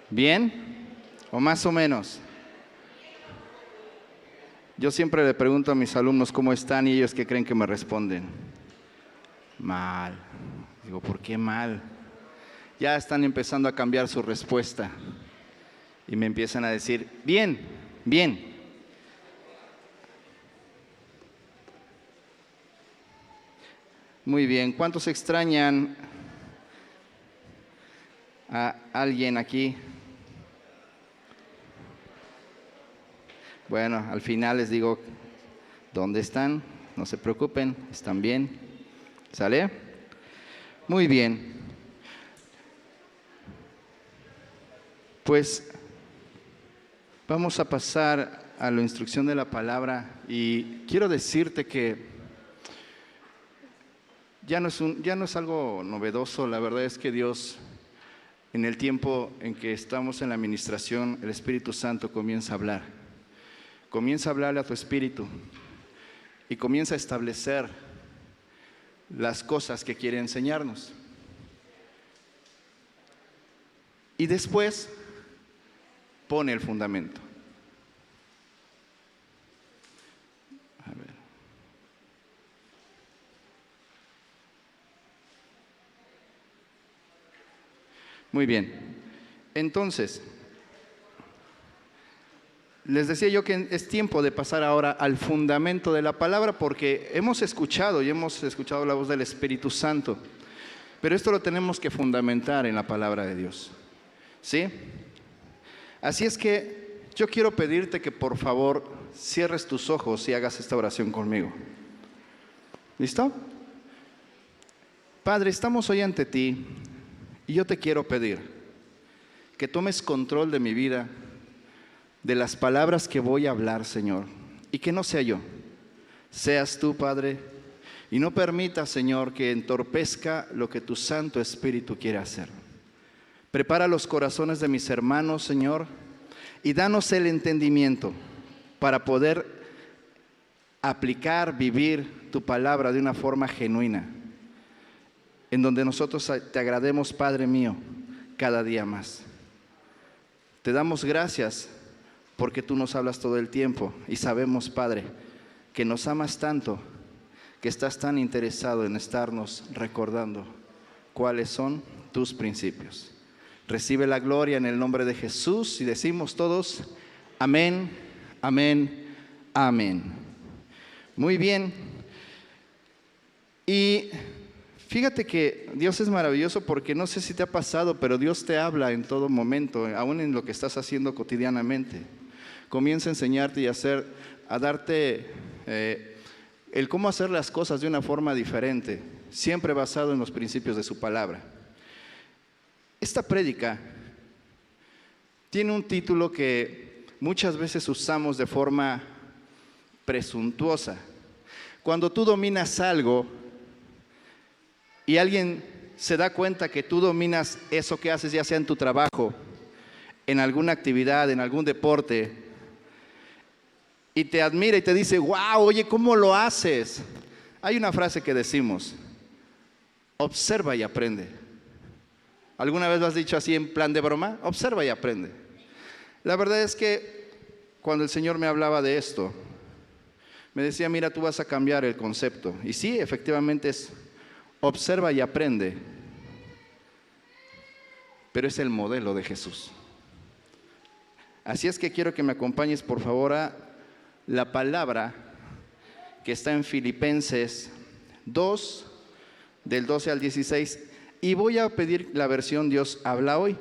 ¿Bien? ¿O más o menos? Yo siempre le pregunto a mis alumnos cómo están y ellos qué creen que me responden. Mal. Digo, ¿por qué mal? Ya están empezando a cambiar su respuesta y me empiezan a decir, bien, bien. Muy bien. ¿Cuántos extrañan a alguien aquí? Bueno, al final les digo, ¿dónde están? No se preocupen, están bien. ¿Sale? Muy bien. Pues vamos a pasar a la instrucción de la palabra y quiero decirte que ya no es algo novedoso. La verdad es que Dios, en el tiempo en que estamos en la administración, el Espíritu Santo comienza a hablar. Comienza a hablarle a tu espíritu y comienza a establecer las cosas que quiere enseñarnos. Y después pone el fundamento. A ver. Muy bien. Entonces, les decía yo que es tiempo de pasar ahora al fundamento de la palabra, porque hemos escuchado la voz del Espíritu Santo, pero esto lo tenemos que fundamentar en la palabra de Dios, ¿sí? Así es que yo quiero pedirte que por favor cierres tus ojos y hagas esta oración conmigo. ¿Listo? Padre, estamos hoy ante ti y yo te quiero pedir que tomes control de mi vida, de las palabras que voy a hablar, Señor, y que no sea yo, seas tú, Padre, y no permitas, Señor, que entorpezca lo que tu Santo Espíritu quiere hacer. Prepara los corazones de mis hermanos, Señor, y danos el entendimiento para poder aplicar, vivir tu palabra de una forma genuina, en donde nosotros te agrademos, Padre mío, cada día más. Te damos gracias porque tú nos hablas todo el tiempo y sabemos, Padre, que nos amas tanto, que estás tan interesado en estarnos recordando cuáles son tus principios. Recibe la gloria en el nombre de Jesús y decimos todos, amén, amén, amén. Muy bien. Y fíjate que Dios es maravilloso porque no sé si te ha pasado, pero Dios te habla en todo momento, aún en lo que estás haciendo cotidianamente. Comienza a enseñarte y a darte el cómo hacer las cosas de una forma diferente, siempre basado en los principios de su palabra. Esta prédica tiene un título que muchas veces usamos de forma presuntuosa. Cuando tú dominas algo y alguien se da cuenta que tú dominas eso que haces, ya sea en tu trabajo, en alguna actividad, en algún deporte, y te admira y te dice, wow, oye, ¿cómo lo haces? Hay una frase que decimos, observa y aprende. ¿Alguna vez lo has dicho así en plan de broma? Observa y aprende. La verdad es que cuando el Señor me hablaba de esto, me decía, mira, tú vas a cambiar el concepto. Y sí, efectivamente es observa y aprende, pero es el modelo de Jesús. Así es que quiero que me acompañes por favor a la palabra que está en Filipenses 2, del 12 al 16, y voy a pedir la versión Dios habla hoy.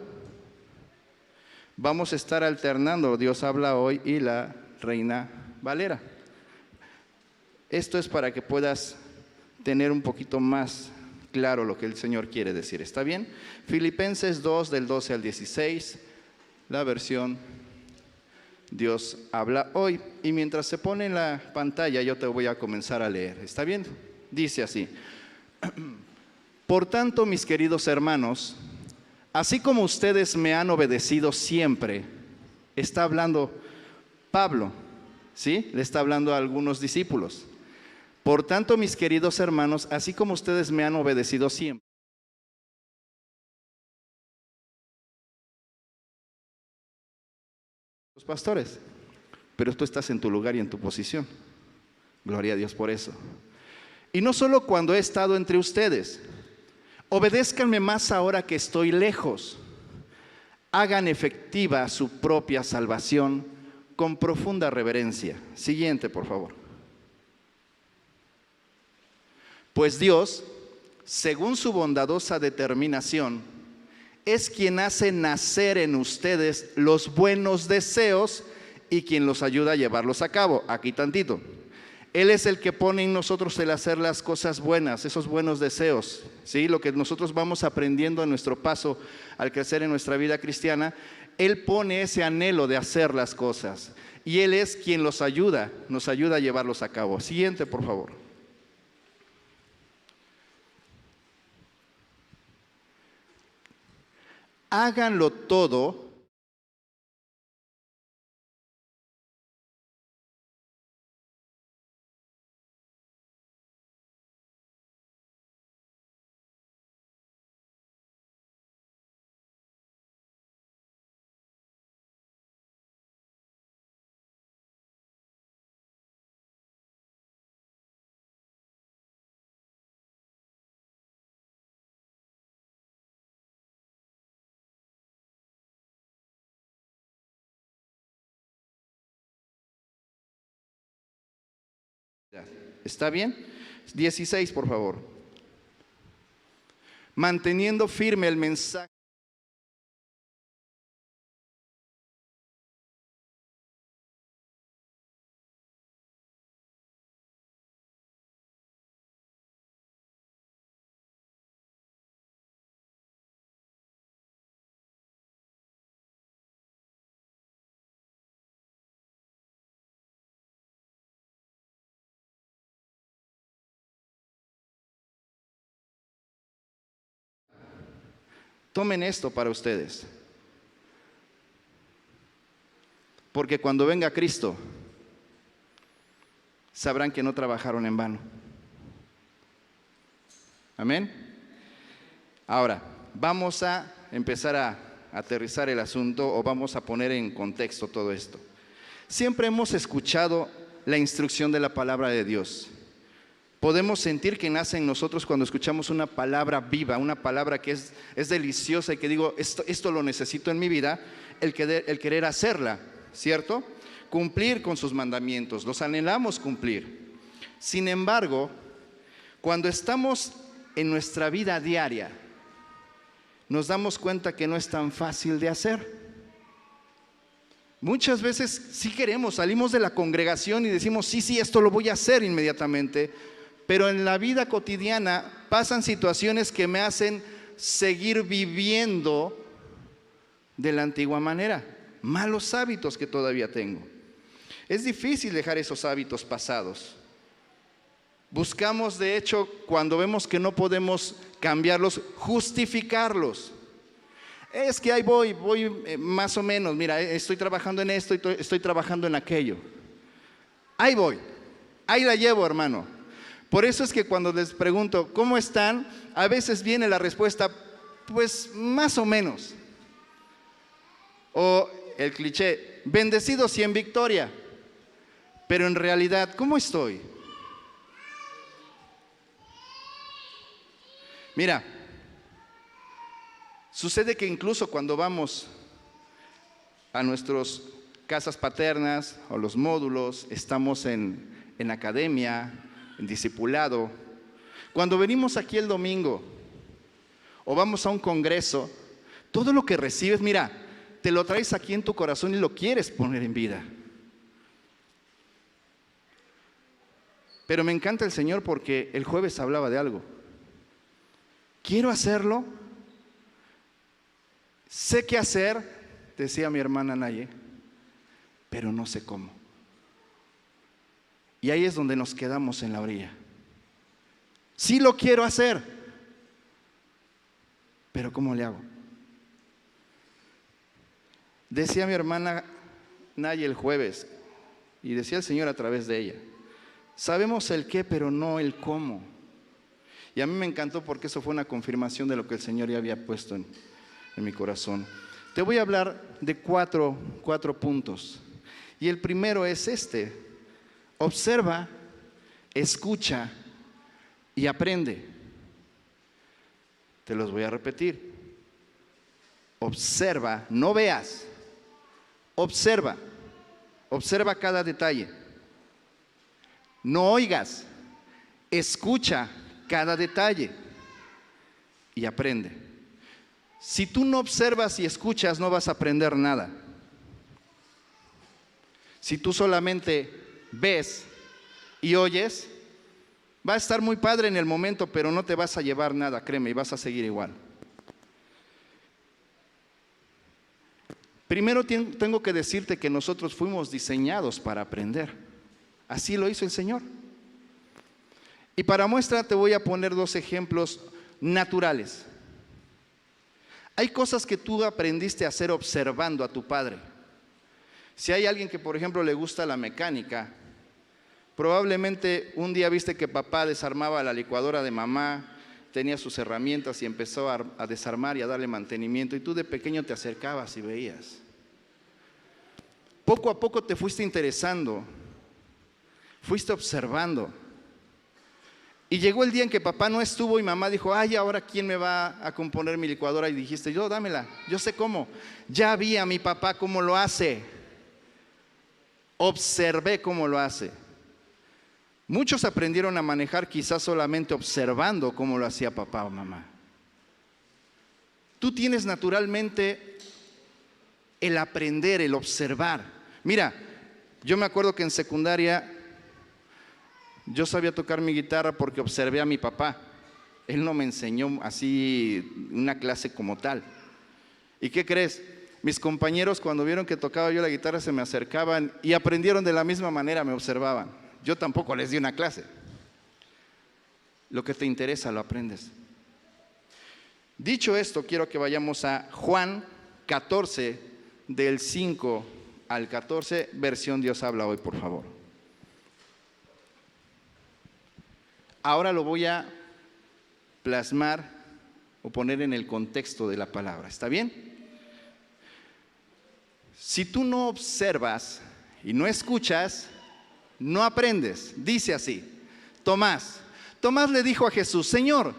Vamos a estar alternando Dios habla hoy y la Reina Valera. Esto es para que puedas tener un poquito más claro lo que el Señor quiere decir. ¿Está bien? Filipenses 2, del 12 al 16, la versión Dios habla hoy. Y mientras se pone en la pantalla, yo te voy a comenzar a leer. ¿Está bien? Dice así. Por tanto, mis queridos hermanos, así como ustedes me han obedecido siempre, está hablando Pablo, ¿sí? Le está hablando a algunos discípulos. Por tanto, mis queridos hermanos, así como ustedes me han obedecido siempre. los pastores, pero tú estás en tu lugar y en tu posición. Gloria a Dios por eso. Y no solo cuando he estado entre ustedes. Obedézcanme más ahora que estoy lejos. Hagan efectiva su propia salvación con profunda reverencia. Siguiente, por favor. Pues Dios, según su bondadosa determinación, es quien hace nacer en ustedes los buenos deseos y quien los ayuda a llevarlos a cabo. Aquí tantito. Él es el que pone en nosotros el hacer las cosas buenas, esos buenos deseos, ¿sí? Lo que nosotros vamos aprendiendo en nuestro paso al crecer en nuestra vida cristiana, Él pone ese anhelo de hacer las cosas. Y Él es quien nos ayuda a llevarlos a cabo. Siguiente, por favor. Háganlo todo ¿Está bien? 16, por favor. Manteniendo firme el mensaje. Tomen esto para ustedes. Porque cuando venga Cristo, sabrán que no trabajaron en vano. Amén. Ahora, vamos a empezar a aterrizar el asunto o vamos a poner en contexto todo esto. Siempre hemos escuchado la instrucción de la palabra de Dios. Podemos sentir que nace en nosotros cuando escuchamos una palabra viva, una palabra que es deliciosa y que digo, esto lo necesito en mi vida, el querer hacerla, ¿cierto? Cumplir con sus mandamientos, los anhelamos cumplir. Sin embargo, cuando estamos en nuestra vida diaria, nos damos cuenta que no es tan fácil de hacer. Muchas veces sí queremos, salimos de la congregación y decimos, sí, esto lo voy a hacer inmediatamente, pero en la vida cotidiana pasan situaciones que me hacen seguir viviendo de la antigua manera, malos hábitos que todavía tengo. Es difícil dejar esos hábitos pasados. Buscamos, de hecho, cuando vemos que no podemos cambiarlos, justificarlos. Es que ahí voy más o menos, mira, estoy trabajando en esto, estoy trabajando en aquello. Ahí voy, ahí la llevo, hermano. Por eso es que cuando les pregunto, ¿cómo están? A veces viene la respuesta, pues más o menos. O el cliché, bendecidos y en victoria. Pero en realidad, ¿cómo estoy? Mira, sucede que incluso cuando vamos a nuestras casas paternas o los módulos, estamos en academia, en discipulado, cuando venimos aquí el domingo o vamos a un congreso, todo lo que recibes, mira, te lo traes aquí en tu corazón y lo quieres poner en vida. Pero me encanta el Señor porque el jueves hablaba de algo. Quiero hacerlo, sé qué hacer, decía mi hermana Naye, pero no sé cómo. Y ahí es donde nos quedamos en la orilla. Sí lo quiero hacer, pero ¿cómo le hago? Decía mi hermana Naye el jueves, y decía el Señor a través de ella, sabemos el qué, pero no el cómo. Y a mí me encantó porque eso fue una confirmación de lo que el Señor ya había puesto en mi corazón. Te voy a hablar de cuatro puntos. Y el primero es este: observa, escucha y aprende. Te los voy a repetir. Observa, no veas. Observa. Observa cada detalle. No oigas. Escucha cada detalle y aprende. Si tú no observas y escuchas, no vas a aprender nada. Si tú solamente ves y oyes, va a estar muy padre en el momento, pero no te vas a llevar nada, créeme, y vas a seguir igual. Primero tengo que decirte que nosotros fuimos diseñados para aprender. Así lo hizo el Señor. Y para muestra te voy a poner dos ejemplos naturales. Hay cosas que tú aprendiste a hacer observando a tu padre. Si hay alguien que, por ejemplo, le gusta la mecánica, probablemente un día viste que papá desarmaba la licuadora de mamá, tenía sus herramientas y empezó a desarmar y a darle mantenimiento, y tú de pequeño te acercabas y veías. Poco a poco te fuiste interesando, fuiste observando. Y llegó el día en que papá no estuvo y mamá dijo: ay, ¿ahora quién me va a componer mi licuadora? Y dijiste: yo, dámela, yo sé cómo. Ya vi a mi papá cómo lo hace. Observé cómo lo hace. Muchos aprendieron a manejar quizás solamente observando cómo lo hacía papá o mamá. Tú tienes naturalmente el aprender, el observar. Mira, yo me acuerdo que en secundaria yo sabía tocar mi guitarra porque observé a mi papá. Él no me enseñó así una clase como tal. ¿Y qué crees? Mis compañeros, cuando vieron que tocaba yo la guitarra, se me acercaban y aprendieron de la misma manera, me observaban. Yo tampoco les di una clase. Lo que te interesa lo aprendes. Dicho esto, quiero que vayamos a Juan 14, del 5 al 14, versión Dios habla hoy, por favor. Ahora lo voy a plasmar o poner en el contexto de la palabra. ¿Está bien? Si tú no observas y no escuchas, no aprendes. Dice así: Tomás le dijo a Jesús: Señor,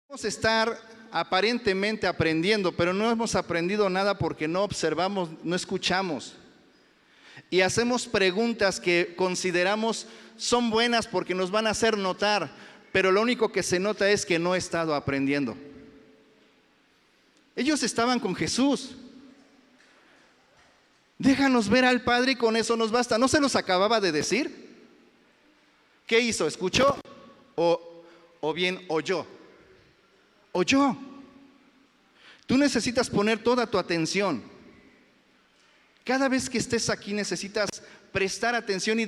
vamos a estar aparentemente aprendiendo, pero no hemos aprendido nada porque no observamos, no escuchamos. Y hacemos preguntas que consideramos son buenas porque nos van a hacer notar, pero lo único que se nota es que no he estado aprendiendo. Ellos estaban con Jesús. Déjanos ver al Padre y con eso nos basta. ¿No se los acababa de decir? ¿Qué hizo? ¿Escuchó? ¿O bien oyó? Oyó. Tú necesitas poner toda tu atención. Cada vez que estés aquí necesitas prestar atención y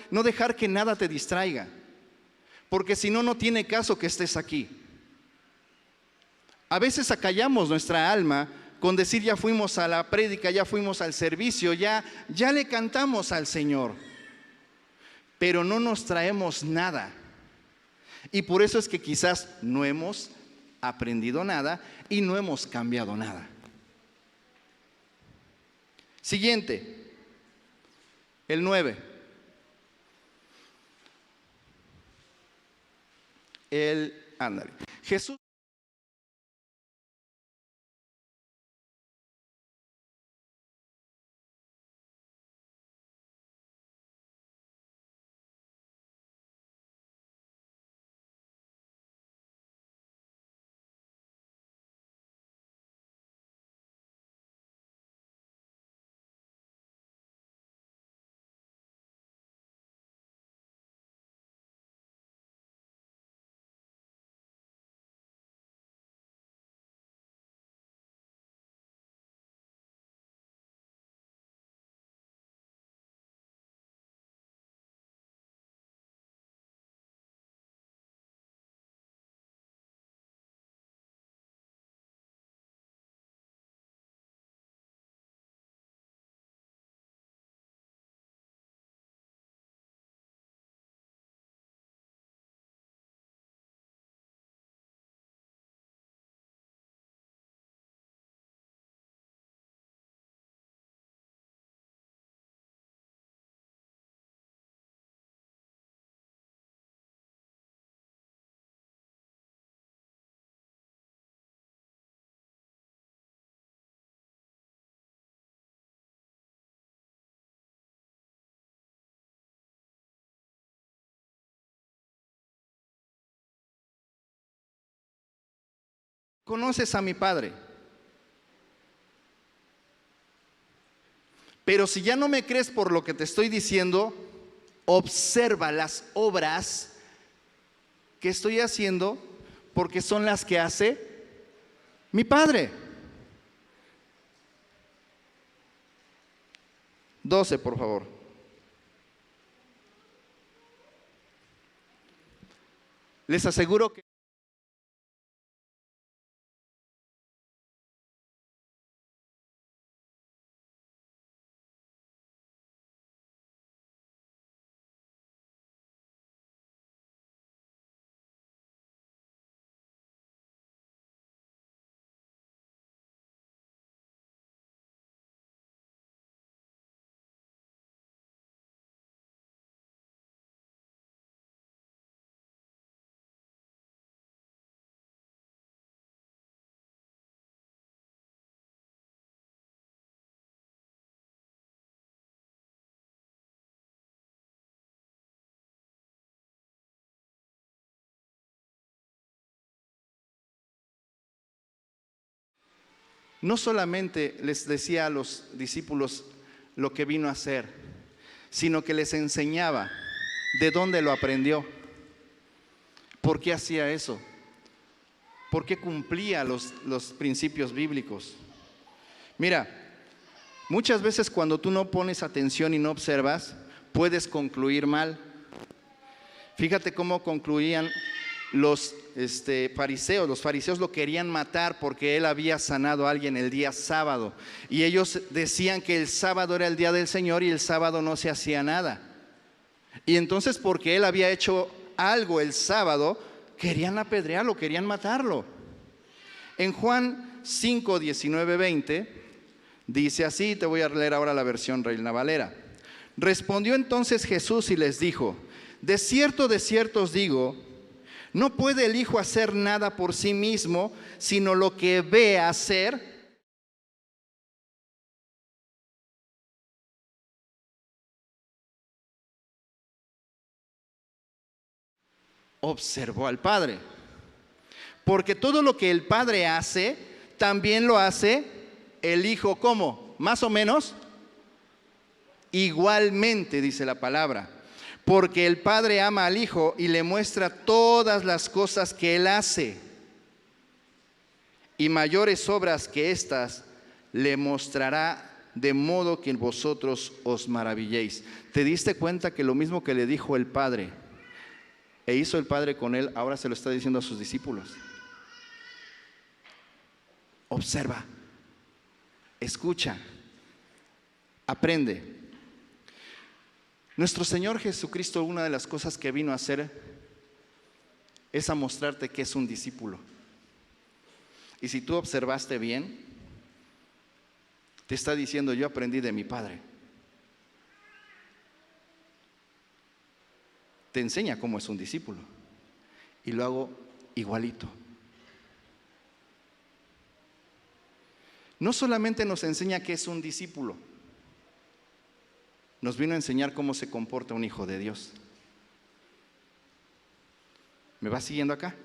no dejar que nada te distraiga, porque si no, no tiene caso que estés aquí. A veces acallamos nuestra alma con decir: ya fuimos a la prédica, ya fuimos al servicio, ya le cantamos al Señor, pero no nos traemos nada. Y por eso es que quizás no hemos aprendido nada y no hemos cambiado nada. Siguiente, el 9. Ándale. Jesús conoces a mi Padre. Pero si ya no me crees por lo que te estoy diciendo, observa las obras que estoy haciendo, porque son las que hace mi Padre. 12, por favor. Les aseguro que no solamente les decía a los discípulos lo que vino a hacer, sino que les enseñaba de dónde lo aprendió, por qué hacía eso, por qué cumplía los principios bíblicos. Mira, muchas veces cuando tú no pones atención y no observas, puedes concluir mal. Fíjate cómo concluían los fariseos. Los fariseos lo querían matar porque él había sanado a alguien el día sábado. Y ellos decían que el sábado era el día del Señor y el sábado no se hacía nada. Y entonces, porque él había hecho algo el sábado, querían apedrearlo, querían matarlo. En Juan 5, 19, 20, dice así, te voy a leer ahora la versión Reina Valera. Respondió entonces Jesús y les dijo: de cierto os digo, no puede el Hijo hacer nada por sí mismo, sino lo que ve hacer. Observó al Padre. Porque todo lo que el Padre hace, también lo hace el Hijo. ¿Cómo? Más o menos igualmente, dice la palabra. Porque el Padre ama al Hijo y le muestra todas las cosas que Él hace. Y mayores obras que estas le mostrará, de modo que vosotros os maravilléis. ¿Te diste cuenta que lo mismo que le dijo el Padre e hizo el Padre con él, ahora se lo está diciendo a sus discípulos? Observa, escucha, aprende. Nuestro Señor Jesucristo, una de las cosas que vino a hacer es a mostrarte que es un discípulo. Y si tú observaste bien, te está diciendo: yo aprendí de mi Padre. Te enseña cómo es un discípulo y lo hago igualito. No solamente nos enseña que es un discípulo, nos vino a enseñar cómo se comporta un hijo de Dios. ¿Me vas siguiendo acá?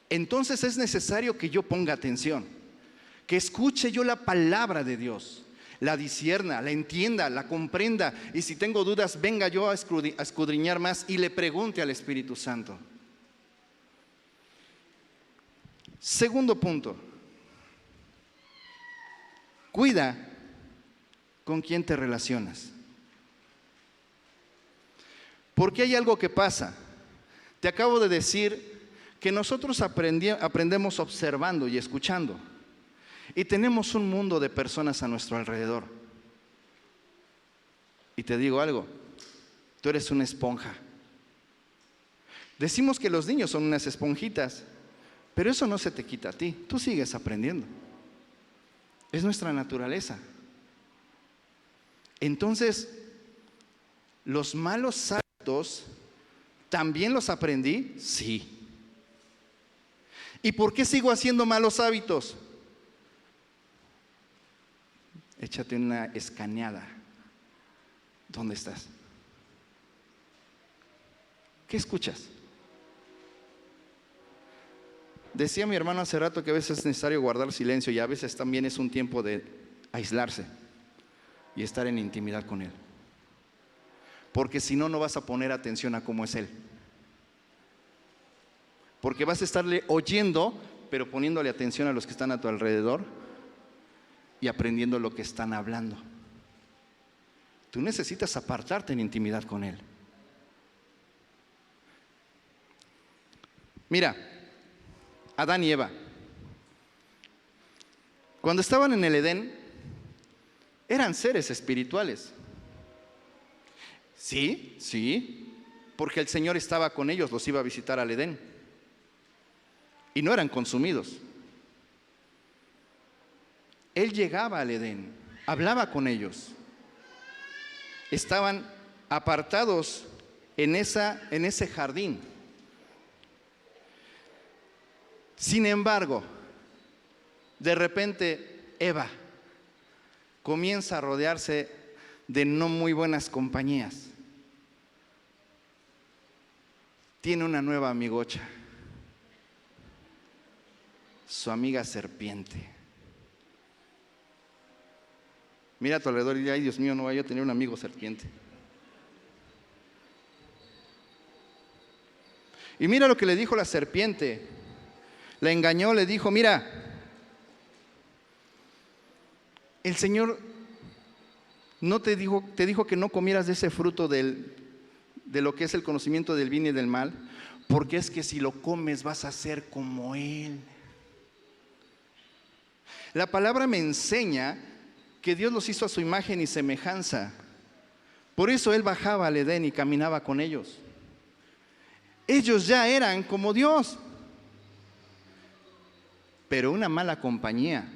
Entonces es necesario que yo ponga atención, que escuche yo la palabra de Dios, la discierna, la entienda, la comprenda, y si tengo dudas, venga yo a escudriñar más y le pregunte al Espíritu Santo. Segundo punto, cuida con quién te relacionas. Porque hay algo que pasa. Te acabo de decir que nosotros aprendemos observando y escuchando. Y tenemos un mundo de personas a nuestro alrededor. Y te digo algo, tú eres una esponja. Decimos que los niños son unas esponjitas, pero eso no se te quita a ti, tú sigues aprendiendo. Es nuestra naturaleza. Entonces, los malos hábitos, ¿también los aprendí? Sí. ¿Y por qué sigo haciendo malos hábitos? Échate una escaneada. ¿Dónde estás? ¿Qué escuchas? Decía mi hermano hace rato que a veces es necesario guardar silencio y a veces también es un tiempo de aislarse y estar en intimidad con Él. Porque si no, no vas a poner atención a cómo es Él. Porque vas a estarle oyendo, pero poniéndole atención a los que están a tu alrededor y aprendiendo lo que están hablando. Tú necesitas apartarte en intimidad con Él. Mira, Adán y Eva, cuando estaban en el Edén, eran seres espirituales. Sí, porque el Señor estaba con ellos, los iba a visitar al Edén. Y no eran consumidos. Él llegaba al Edén, hablaba con ellos. Estaban apartados en ese jardín. Sin embargo, de repente Eva comienza a rodearse de no muy buenas compañías. Tiene una nueva amigocha, su amiga serpiente. Mira a tu alrededor y dice: ay, Dios mío, no vaya a tener un amigo serpiente. Y mira lo que le dijo la serpiente. La engañó, le dijo: mira, el Señor no te dijo que no comieras de ese fruto de lo que es el conocimiento del bien y del mal, porque es que si lo comes vas a ser como Él. La palabra me enseña que Dios los hizo a su imagen y semejanza. Por eso Él bajaba al Edén y caminaba con ellos. Ellos ya eran como Dios. Pero una mala compañía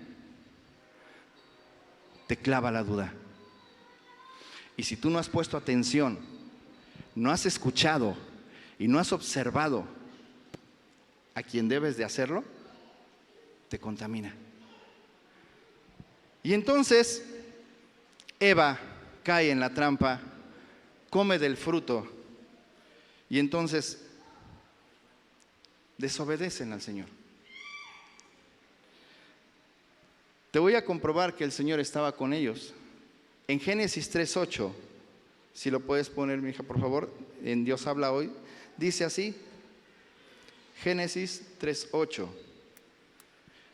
te clava la duda. Y si tú no has puesto atención, no has escuchado y no has observado a quien debes de hacerlo, te contamina. Y entonces Eva cae en la trampa, come del fruto y entonces desobedecen al Señor. Te voy a comprobar que el Señor estaba con ellos. En Génesis 3:8, si lo puedes poner, mi hija, por favor, en Dios habla hoy, dice así, Génesis 3:8.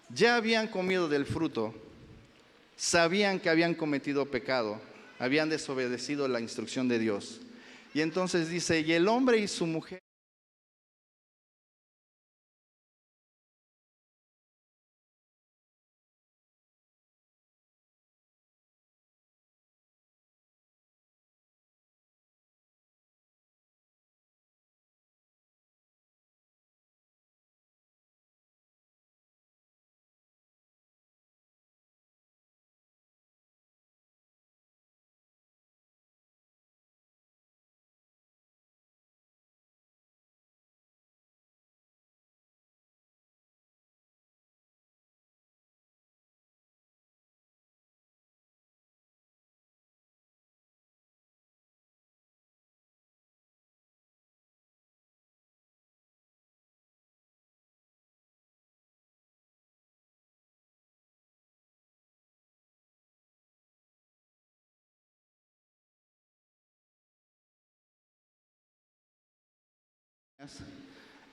Ya habían comido del fruto sabían que habían cometido pecado, habían desobedecido la instrucción de Dios. Y entonces dice, y el hombre y su mujer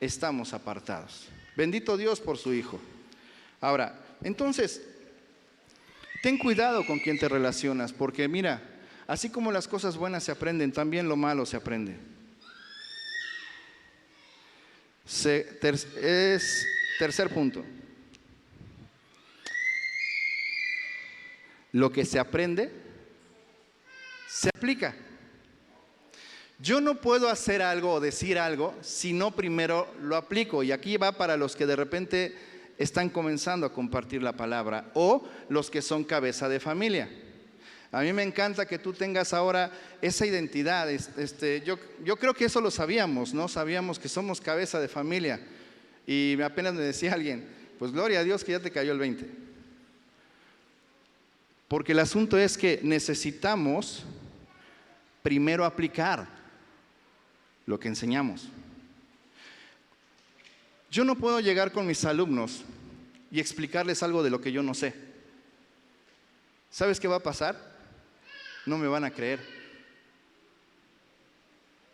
estamos apartados. Bendito Dios por su Hijo. Ahora, entonces, ten cuidado con quien te relacionas, porque mira, así como las cosas buenas se aprenden, también lo malo se aprende. Tercer punto. Lo que se aprende, se aplica. Yo no puedo hacer algo o decir algo si no primero lo aplico. Y aquí va para los que de repente están comenzando a compartir la palabra o los que son cabeza de familia. A mí me encanta que tú tengas ahora esa identidad. Yo creo que eso lo sabíamos, ¿no? Sabíamos que somos cabeza de familia. Y apenas me decía alguien, pues gloria a Dios que ya te cayó el 20. Porque el asunto es que necesitamos primero aplicar lo que enseñamos. Yo no puedo llegar con mis alumnos y explicarles algo de lo que yo no sé. ¿Sabes qué va a pasar? No me van a creer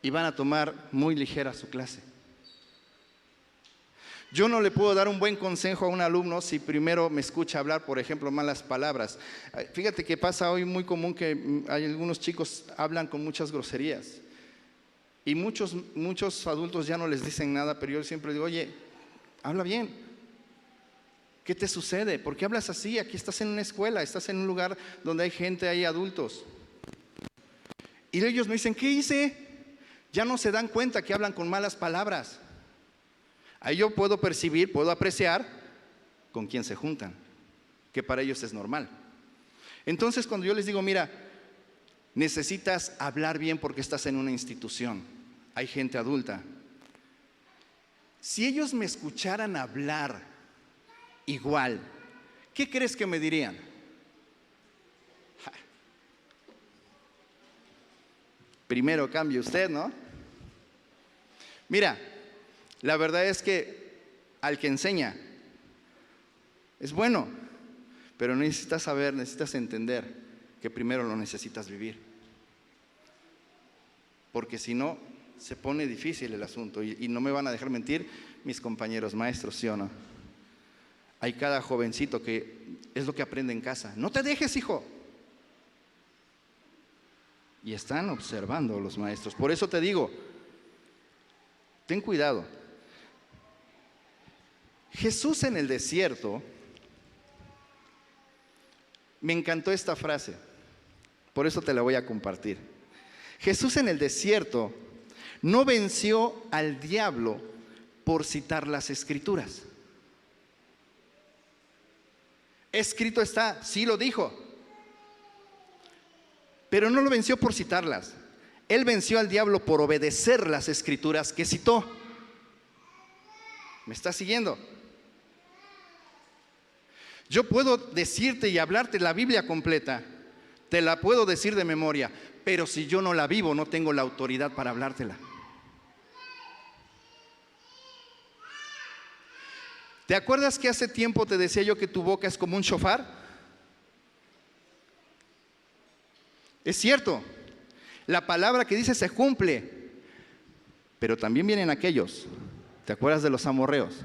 y van a tomar muy ligera su clase. Yo no le puedo dar un buen consejo a un alumno si primero me escucha hablar, por ejemplo, malas palabras. Fíjate que pasa hoy muy común que hay algunos chicos hablan con muchas groserías. Y muchos adultos ya no les dicen nada, pero yo siempre digo, oye, habla bien. ¿Qué te sucede? ¿Por qué hablas así? Aquí estás en una escuela, estás en un lugar donde hay gente, hay adultos. Y ellos me dicen, ¿qué hice? Ya no se dan cuenta que hablan con malas palabras. Ahí yo puedo percibir, puedo apreciar con quién se juntan, que para ellos es normal. Entonces cuando yo les digo, mira, necesitas hablar bien porque estás en una institución, hay gente adulta. Si ellos me escucharan hablar igual, ¿qué crees que me dirían? Primero cambie usted, ¿no? Mira, la verdad es que al que enseña es bueno, pero necesitas saber, necesitas entender que primero lo necesitas vivir. Porque si no, se pone difícil el asunto y no me van a dejar mentir mis compañeros maestros, ¿sí o no? Hay cada jovencito que es lo que aprende en casa. No te dejes, hijo. Y están observando los maestros. Por eso te digo, ten cuidado. Jesús en el desierto, me encantó esta frase, por eso te la voy a compartir. Jesús en el desierto no venció al diablo por citar las escrituras. Escrito está, sí lo dijo, pero no lo venció por citarlas. Él venció al diablo por obedecer las escrituras que citó. ¿Me estás siguiendo? Yo puedo decirte y hablarte la Biblia completa, te la puedo decir de memoria, pero si yo no la vivo, no tengo la autoridad para hablártela. ¿Te acuerdas que hace tiempo te decía yo que tu boca es como un shofar? Es cierto, la palabra que dice se cumple, pero también vienen aquellos, ¿te acuerdas de los amorreos?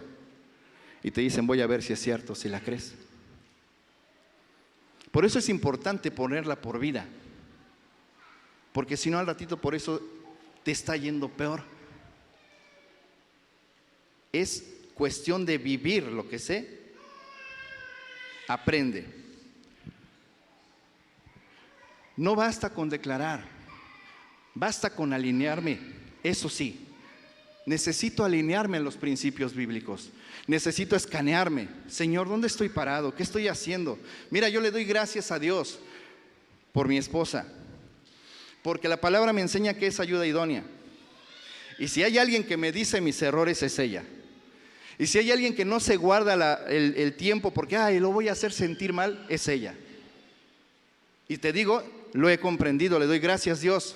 Y te dicen, voy a ver si es cierto, si la crees. Por eso es importante ponerla por vida, porque si no al ratito por eso te está yendo peor. Es cuestión de vivir lo que sé. Aprende. No basta con declarar, basta con alinearme. Eso sí, necesito alinearme en los principios bíblicos. Necesito escanearme. Señor, ¿dónde estoy parado? ¿Qué estoy haciendo? Mira, yo le doy gracias a Dios por mi esposa, porque la palabra me enseña que es ayuda idónea. Y si hay alguien que me dice mis errores, es ella. Y si hay alguien que no se guarda el tiempo porque lo voy a hacer sentir mal, es ella. Y te digo, lo he comprendido, le doy gracias a Dios,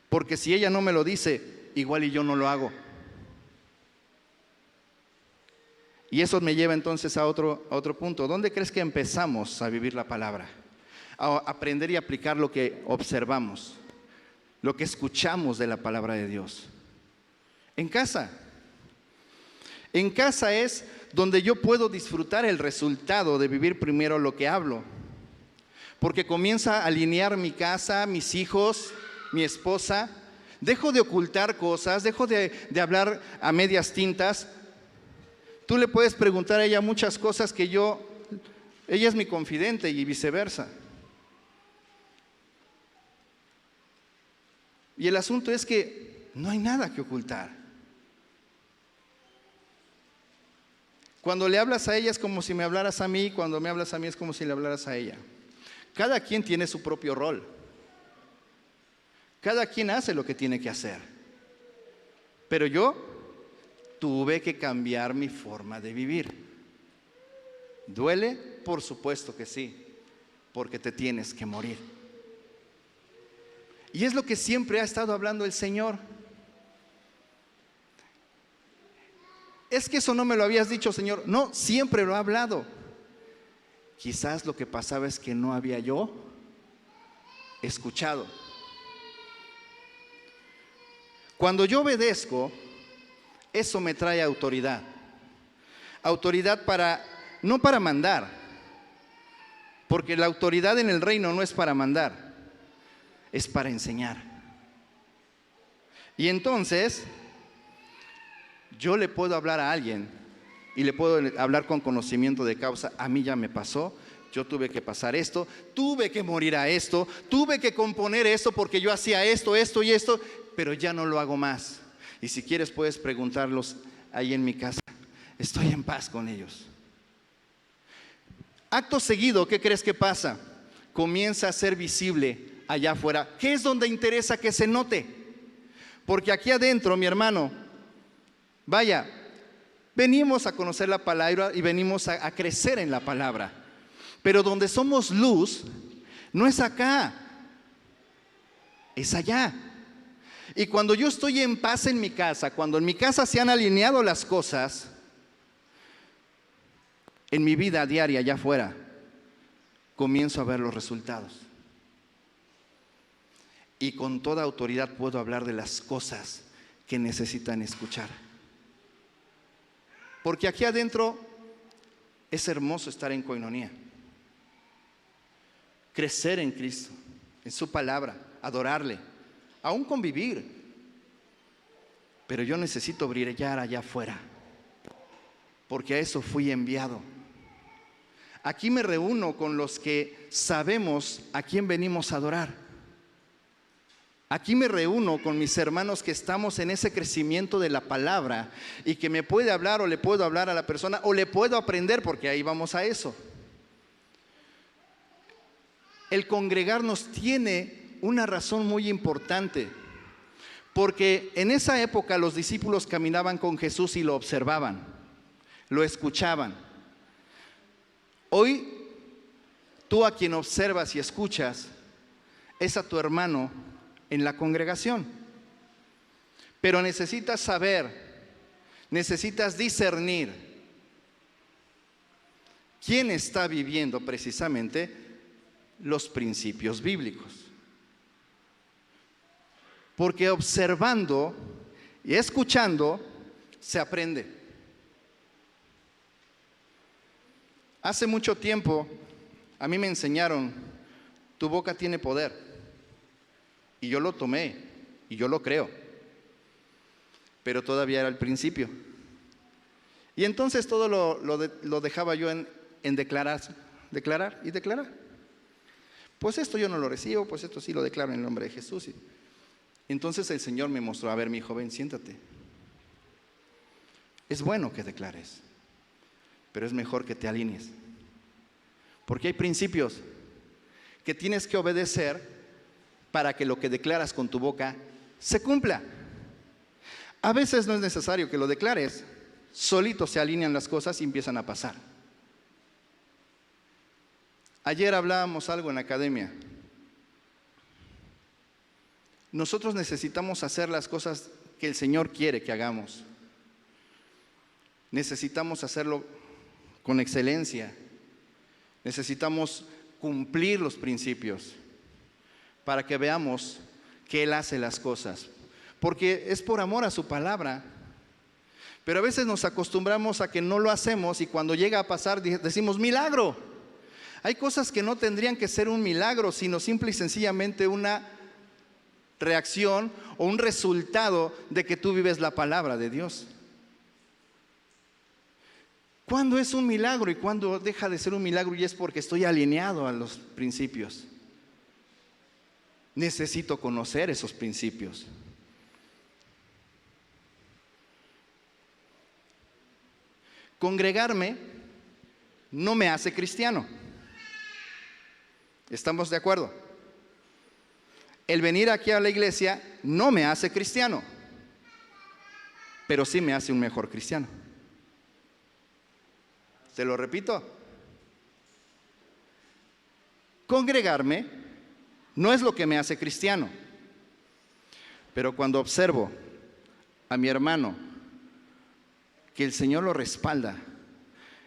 porque si ella no me lo dice, igual y yo no lo hago. Y eso me lleva entonces a otro punto. ¿Dónde crees que empezamos a vivir la palabra? A aprender y aplicar lo que observamos, lo que escuchamos de la palabra de Dios. En casa. En casa es donde yo puedo disfrutar el resultado de vivir primero lo que hablo. Porque comienza a alinear mi casa, mis hijos, mi esposa. Dejo de ocultar cosas, dejo de hablar a medias tintas. Tú le puedes preguntar a ella muchas cosas que ella es mi confidente y viceversa. Y el asunto es que no hay nada que ocultar. Cuando le hablas a ella es como si me hablaras a mí, cuando me hablas a mí es como si le hablaras a ella. Cada quien tiene su propio rol. Cada quien hace lo que tiene que hacer. Pero yo tuve que cambiar mi forma de vivir. ¿Duele? Por supuesto que sí, porque te tienes que morir. Y es lo que siempre ha estado hablando el Señor. Es que eso no me lo habías dicho, Señor. No, siempre lo ha hablado. Quizás lo que pasaba es que no había yo escuchado. Cuando yo obedezco, eso me trae autoridad. Autoridad no para mandar, porque la autoridad en el reino no es para mandar, es para enseñar. Y entonces, yo le puedo hablar a alguien y le puedo hablar con conocimiento de causa. A mí ya me pasó, yo tuve que pasar esto, tuve que morir a esto, tuve que componer esto porque yo hacía esto y esto, pero ya no lo hago más. Y si quieres puedes preguntarlos ahí en mi casa. Estoy en paz con ellos. Acto seguido, ¿qué crees que pasa? Comienza a ser visible allá afuera. ¿Qué es donde interesa que se note? Porque aquí adentro, mi hermano, vaya, venimos a conocer la palabra y venimos a crecer en la palabra. Pero donde somos luz, no es acá, es allá. Y cuando yo estoy en paz en mi casa, cuando en mi casa se han alineado las cosas, en mi vida diaria allá afuera, comienzo a ver los resultados. Y con toda autoridad puedo hablar de las cosas que necesitan escuchar. Porque aquí adentro es hermoso estar en coinonía. Crecer en Cristo, en su palabra, adorarle, aún convivir. Pero yo necesito brillar allá afuera, porque a eso fui enviado. Aquí me reúno con los que sabemos a quién venimos a adorar. Aquí me reúno con mis hermanos que estamos en ese crecimiento de la palabra y que me puede hablar o le puedo hablar a la persona o le puedo aprender, porque ahí vamos a eso. El congregarnos tiene una razón muy importante, porque en esa época los discípulos caminaban con Jesús y lo observaban, lo escuchaban. Hoy, tú a quien observas y escuchas es a tu hermano en la congregación. Pero necesitas saber, necesitas discernir quién está viviendo precisamente los principios bíblicos. Porque observando y escuchando se aprende. Hace mucho tiempo A mí me enseñaron, tu boca tiene poder. Y yo lo tomé, y yo lo creo. Pero todavía era el principio. Y entonces todo lo dejaba yo en declarar y declarar. Pues esto yo no lo recibo, pues esto sí lo declaro en el nombre de Jesús. Y entonces el Señor me mostró, a ver, mi joven, siéntate. Es bueno que declares, pero es mejor que te alinees. Porque hay principios que tienes que obedecer para que lo que declaras con tu boca se cumpla. A veces no es necesario que lo declares, solito se alinean las cosas y empiezan a pasar. Ayer hablábamos algo en la academia. Nosotros necesitamos hacer las cosas que el Señor quiere que hagamos. Necesitamos hacerlo con excelencia. Necesitamos cumplir los principios para que veamos que Él hace las cosas. Porque es por amor a su palabra. Pero a veces nos acostumbramos a que no lo hacemos y cuando llega a pasar decimos milagro. Hay cosas que no tendrían que ser un milagro, sino simple y sencillamente una reacción o un resultado de que tú vives la palabra de Dios. ¿Cuándo es un milagro y cuándo deja de ser un milagro? Y es porque estoy alineado a los principios. Necesito conocer esos principios. Congregarme no me hace cristiano. ¿Estamos de acuerdo? El venir aquí a la iglesia no me hace cristiano, pero sí me hace un mejor cristiano. Se lo repito. Congregarme no es lo que me hace cristiano, pero cuando observo a mi hermano que el Señor lo respalda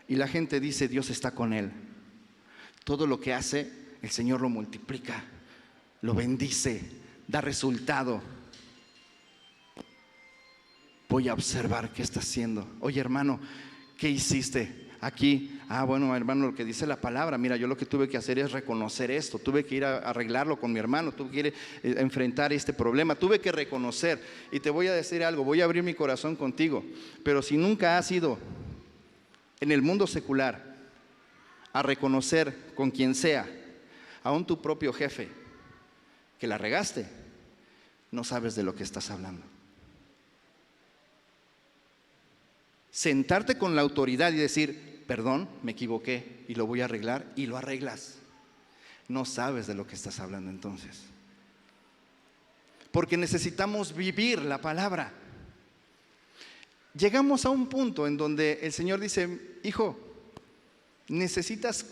y la gente dice Dios está con él, todo lo que hace el Señor lo multiplica, lo bendice, da resultado. Voy a observar qué está haciendo. Oye, hermano, ¿qué hiciste aquí? Bueno, hermano, lo que dice la palabra. Mira, yo lo que tuve que hacer es reconocer esto. Tuve que ir a arreglarlo con mi hermano. Tuve que ir a enfrentar este problema. Tuve que reconocer. Y te voy a decir algo. Voy a abrir mi corazón contigo. Pero si nunca has ido en el mundo secular a reconocer con quien sea, aún tu propio jefe, que la regaste, no sabes de lo que estás hablando. Sentarte con la autoridad y decir, perdón, me equivoqué y lo voy a arreglar, y lo arreglas. No sabes de lo que estás hablando entonces. Porque necesitamos vivir la palabra. Llegamos a un punto en donde el Señor dice, hijo, necesitas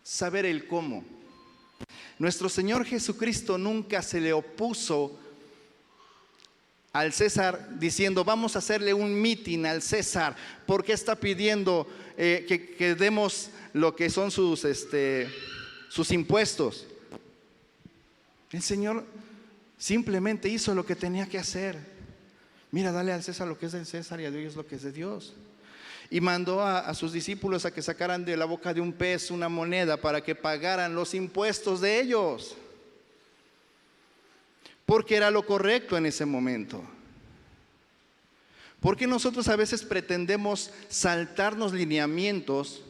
saber el cómo. Nuestro Señor Jesucristo nunca se le opuso al César diciendo, vamos a hacerle un mitin al César, porque está pidiendo que demos lo que son sus impuestos. El Señor simplemente hizo lo que tenía que hacer. Mira, dale al César lo que es del César y a Dios lo que es de Dios. Y mandó a sus discípulos a que sacaran de la boca de un pez una moneda para que pagaran los impuestos de ellos. Porque era lo correcto en ese momento. Porque nosotros a veces pretendemos saltarnos lineamientos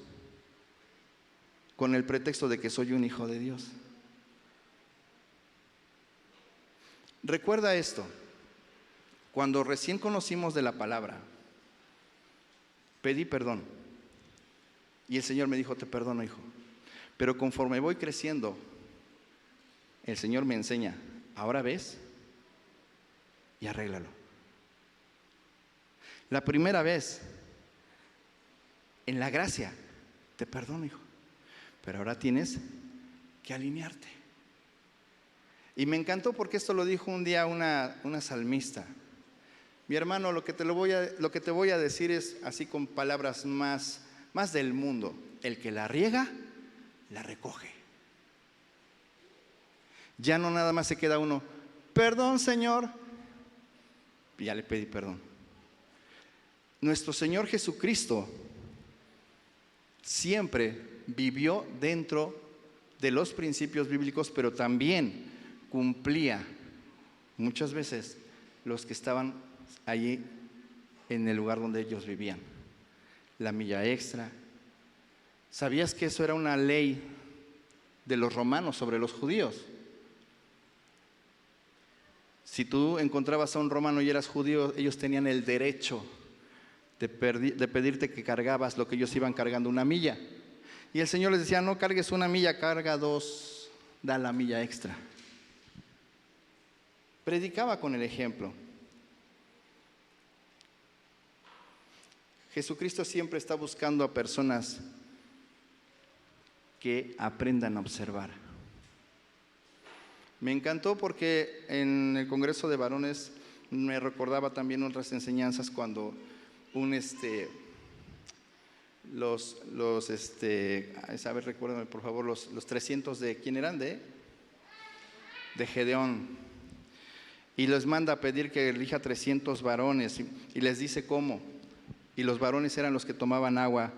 con el pretexto de que soy un hijo de Dios. Recuerda esto, cuando recién conocimos de la palabra, pedí perdón y el Señor me dijo, te perdono, hijo. Pero conforme voy creciendo, el Señor me enseña, ahora ves y arréglalo. La primera vez, en la gracia, te perdono, hijo, pero ahora tienes que alinearte. Y me encantó porque esto lo dijo un día una salmista. Mi hermano, lo que te voy a decir es así con palabras más del mundo. El que la riega, la recoge. Ya no nada más se queda uno, perdón, Señor, y ya le pedí perdón. Nuestro Señor Jesucristo siempre vivió dentro de los principios bíblicos, pero también cumplía muchas veces los que estaban allí en el lugar donde ellos vivían. La milla extra. ¿Sabías que eso era una ley de los romanos sobre los judíos? Si tú encontrabas a un romano y eras judío, ellos tenían el derecho de pedirte que cargabas lo que ellos iban cargando, una milla. Y el Señor les decía, no cargues una milla, carga 2, da la milla extra. Predicaba con el ejemplo. Jesucristo siempre está buscando a personas que aprendan a observar. Me encantó porque en el Congreso de Varones me recordaba también otras enseñanzas cuando a ver, recuérdame por favor, los 300 de, ¿quién eran? De Gedeón. Y les manda a pedir que elija 300 varones y les dice cómo. Y los varones eran los que tomaban agua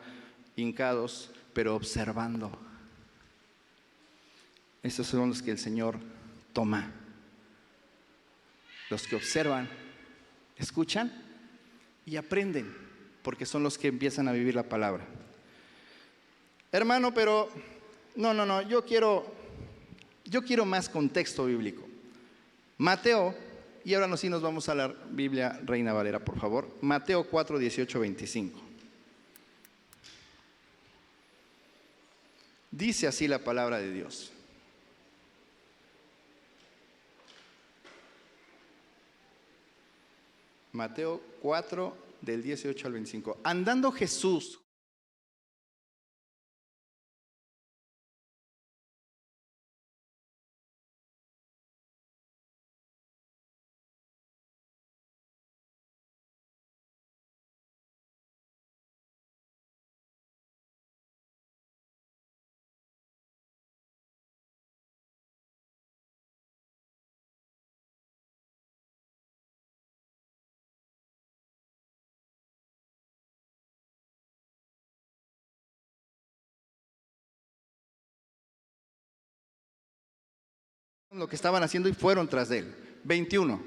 hincados, pero observando. Esos son los que el Señor toma. Los que observan, escuchan y aprenden, porque son los que empiezan a vivir la palabra. Hermano, pero no, yo quiero más contexto bíblico. Mateo, y ahora sí nos vamos a la Biblia Reina Valera, por favor. Mateo 4, 18, 25. Dice así la palabra de Dios. Mateo 4, del 18 al 25. Andando Jesús lo que estaban haciendo y fueron tras de él. 21.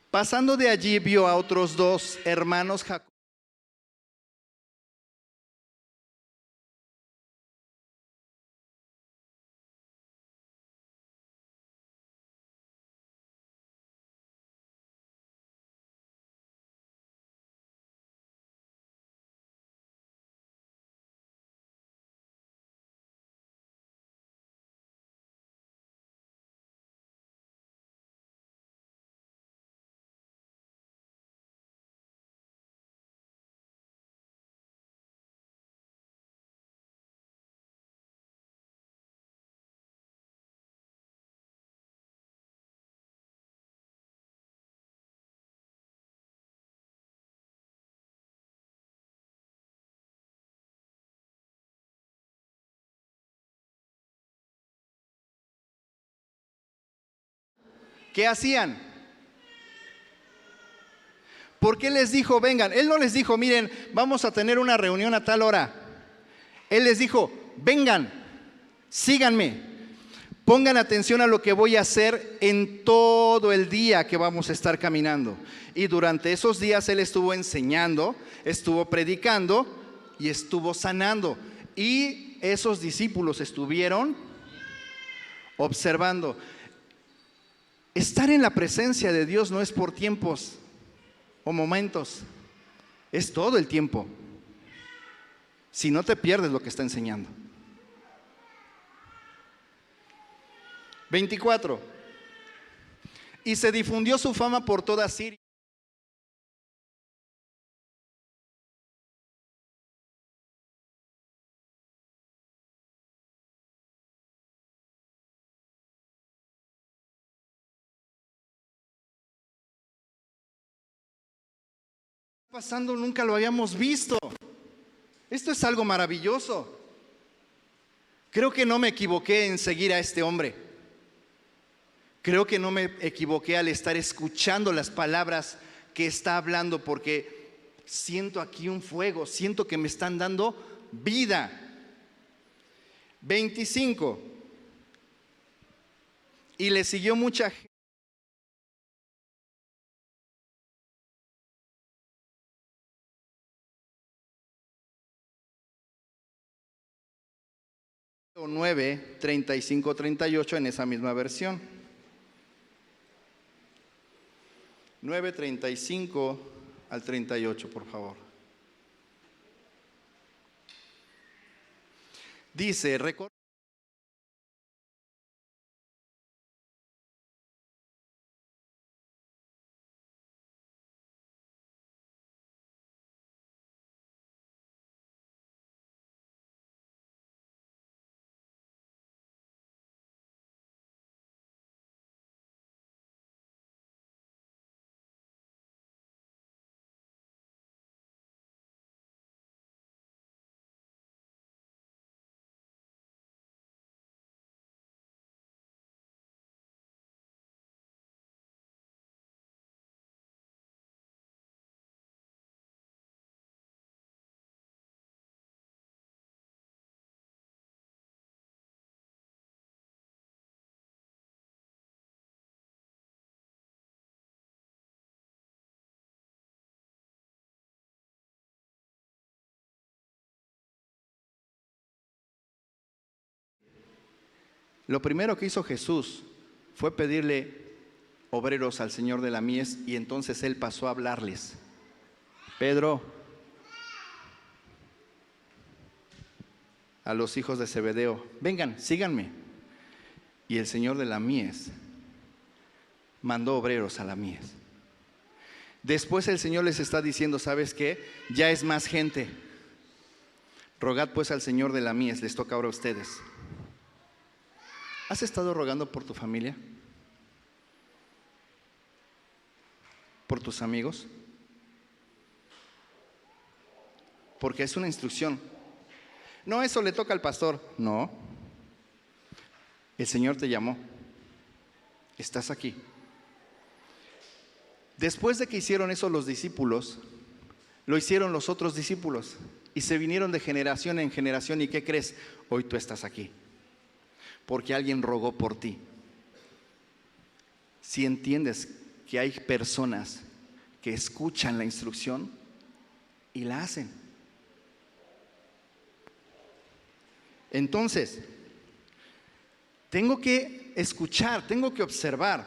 Pasando de allí vio a otros 2 hermanos Jacob. ¿Qué hacían? ¿Por qué les dijo vengan? Él no les dijo, miren, vamos a tener una reunión a tal hora. Él les dijo, vengan, síganme, pongan atención a lo que voy a hacer en todo el día que vamos a estar caminando. Y durante esos días Él estuvo enseñando, estuvo predicando y estuvo sanando. Y esos discípulos estuvieron observando. Estar en la presencia de Dios no es por tiempos o momentos, es todo el tiempo. Si no te pierdes lo que está enseñando. 24. Y se difundió su fama por toda Siria. Pasando, nunca lo habíamos visto. Esto es algo maravilloso. Creo que no me equivoqué en seguir a este hombre. Creo que no me equivoqué al estar escuchando las palabras que está hablando, porque siento aquí un fuego, siento que me están dando vida. 25. Y le siguió mucha gente. 9, 35, 38 en esa misma versión. 9, 35 al 38, por favor. Dice, lo primero que hizo Jesús fue pedirle obreros al Señor de la mies, y entonces Él pasó a hablarles. Pedro, a los hijos de Zebedeo, vengan, síganme. Y el Señor de la mies mandó obreros a la mies. Después el Señor les está diciendo, ¿sabes qué? Ya es más gente. Rogad pues al Señor de la mies, les toca ahora a ustedes. ¿Has estado rogando por tu familia? ¿Por tus amigos? Porque es una instrucción. No, eso le toca al pastor. No. El Señor te llamó. Estás aquí. Después de que hicieron eso los discípulos, lo hicieron los otros discípulos. Y se vinieron de generación en generación. ¿Y qué crees? Hoy tú estás aquí. Porque alguien rogó por ti. Si entiendes que hay personas que escuchan la instrucción y la hacen. Entonces, tengo que escuchar, tengo que observar,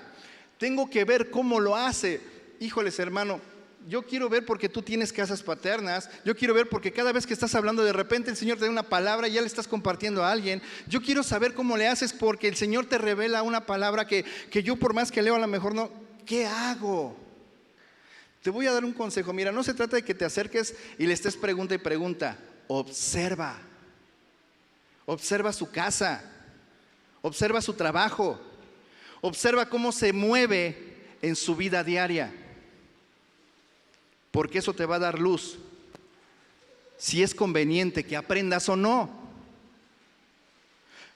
tengo que ver cómo lo hace. Híjoles, hermano, yo quiero ver porque tú tienes casas paternas. Yo quiero ver porque cada vez que estás hablando, de repente el Señor te da una palabra y ya le estás compartiendo a alguien. Yo quiero saber cómo le haces porque el Señor te revela una palabra que yo por más que leo a lo mejor no. ¿Qué hago? Te voy a dar un consejo. Mira, no se trata de que te acerques y le estés pregunta y pregunta. Observa. Observa su casa. Observa su trabajo. Observa cómo se mueve en su vida diaria. Porque eso te va a dar luz. Si es conveniente que aprendas o no.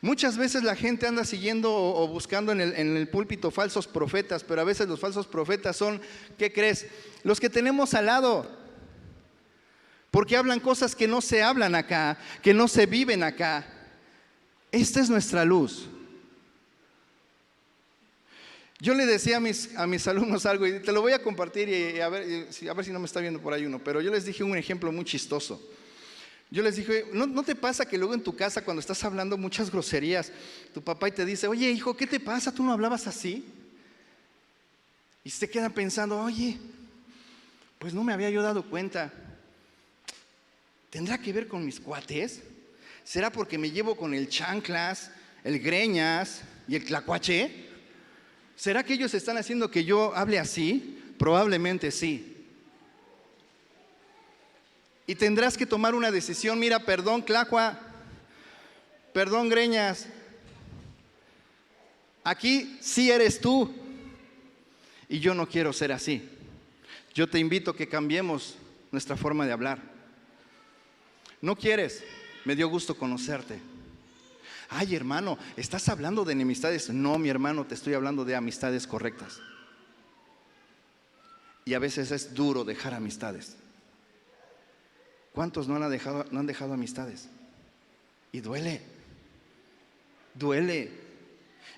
Muchas veces la gente anda siguiendo o buscando en el púlpito falsos profetas, pero a veces los falsos profetas son, ¿qué crees? Los que tenemos al lado. Porque hablan cosas que no se hablan acá, que no se viven acá. Esta es nuestra luz. Yo le decía a mis alumnos algo y te lo voy a compartir y a ver si no me está viendo por ahí uno, pero yo les dije un ejemplo muy chistoso. Yo les dije, ¿no te pasa que luego en tu casa cuando estás hablando muchas groserías, tu papá y te dice, oye hijo, ¿qué te pasa? ¿Tú no hablabas así? Y se quedan pensando, oye, pues no me había yo dado cuenta. ¿Tendrá que ver con mis cuates? ¿Será porque me llevo con el chanclas, el greñas y el tlacuache? ¿Será que ellos están haciendo que yo hable así? Probablemente sí. Y tendrás que tomar una decisión. Mira, perdón, Tlacua, perdón, greñas. Aquí sí eres tú. Y yo no quiero ser así. Yo te invito a que cambiemos nuestra forma de hablar. ¿No quieres? Me dio gusto conocerte. Ay, hermano, ¿estás hablando de enemistades? No, mi hermano, te estoy hablando de amistades correctas. Y a veces es duro dejar amistades. ¿Cuántos no han dejado amistades? Y duele. duele.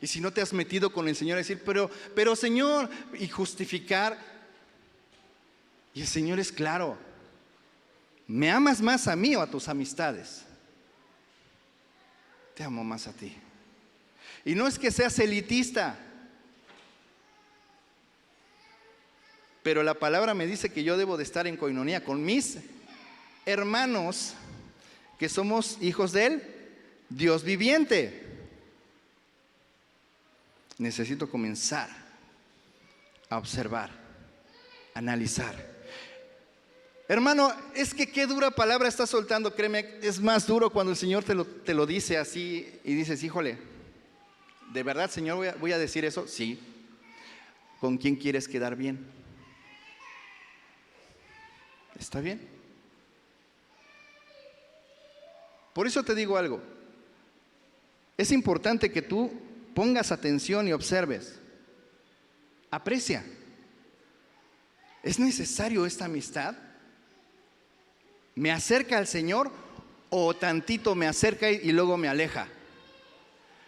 Y si no te has metido con el Señor, decir, pero Señor, y justificar. Y el Señor es claro: ¿me amas más a mí o a tus amistades? Te amo más a ti. Y no es que seas elitista, pero la palabra me dice que yo debo de estar en coinonía con mis hermanos, que somos hijos del Dios viviente. Necesito comenzar a observar, analizar. Hermano, es que qué dura palabra está soltando. Créeme, es más duro cuando el Señor te lo dice así y dices, híjole, ¿de verdad, Señor, voy a decir eso? Sí. ¿Con quién quieres quedar bien? ¿Está bien? Por eso te digo algo. Es importante que tú pongas atención y observes. Aprecia. ¿Es necesario esta amistad? ¿Me acerca al Señor o tantito me acerca y luego me aleja?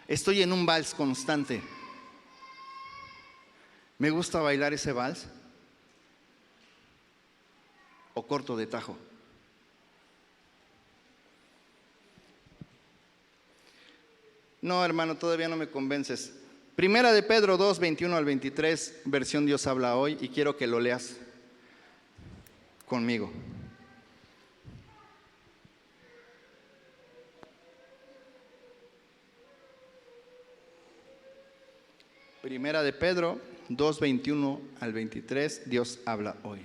Estoy en un vals constante. ¿Me gusta bailar ese vals? ¿O corto de tajo? No, hermano, todavía no me convences. Primera de Pedro 2, 21 al 23, versión Dios habla hoy, y quiero que lo leas conmigo. Primera de Pedro 2, 21 al 23, Dios habla hoy.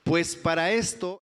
Pues para esto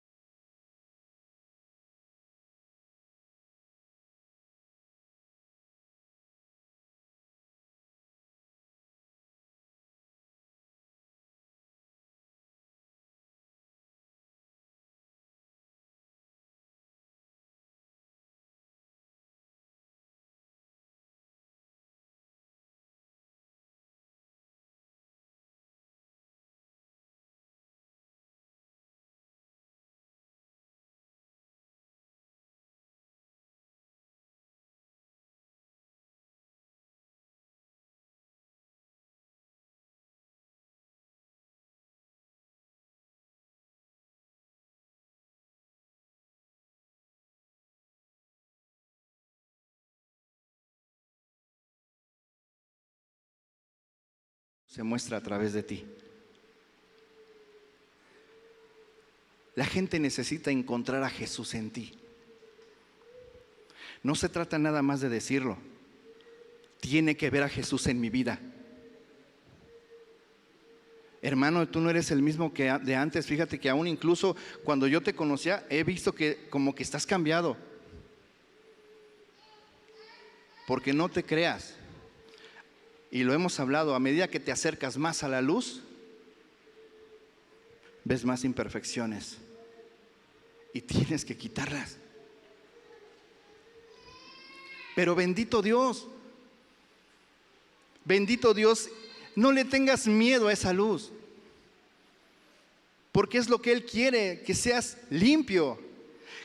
se muestra a través de ti. La gente necesita encontrar a Jesús en ti. No se trata nada más de decirlo. Tiene que ver a Jesús en mi vida. Hermano, tú no eres el mismo que de antes. Fíjate que aún incluso cuando yo te conocía, he visto que como que estás cambiado. Porque no te creas. Y lo hemos hablado, a medida que te acercas más a la luz, ves más imperfecciones. Y tienes que quitarlas. Pero bendito Dios, no le tengas miedo a esa luz. Porque es lo que Él quiere, que seas limpio,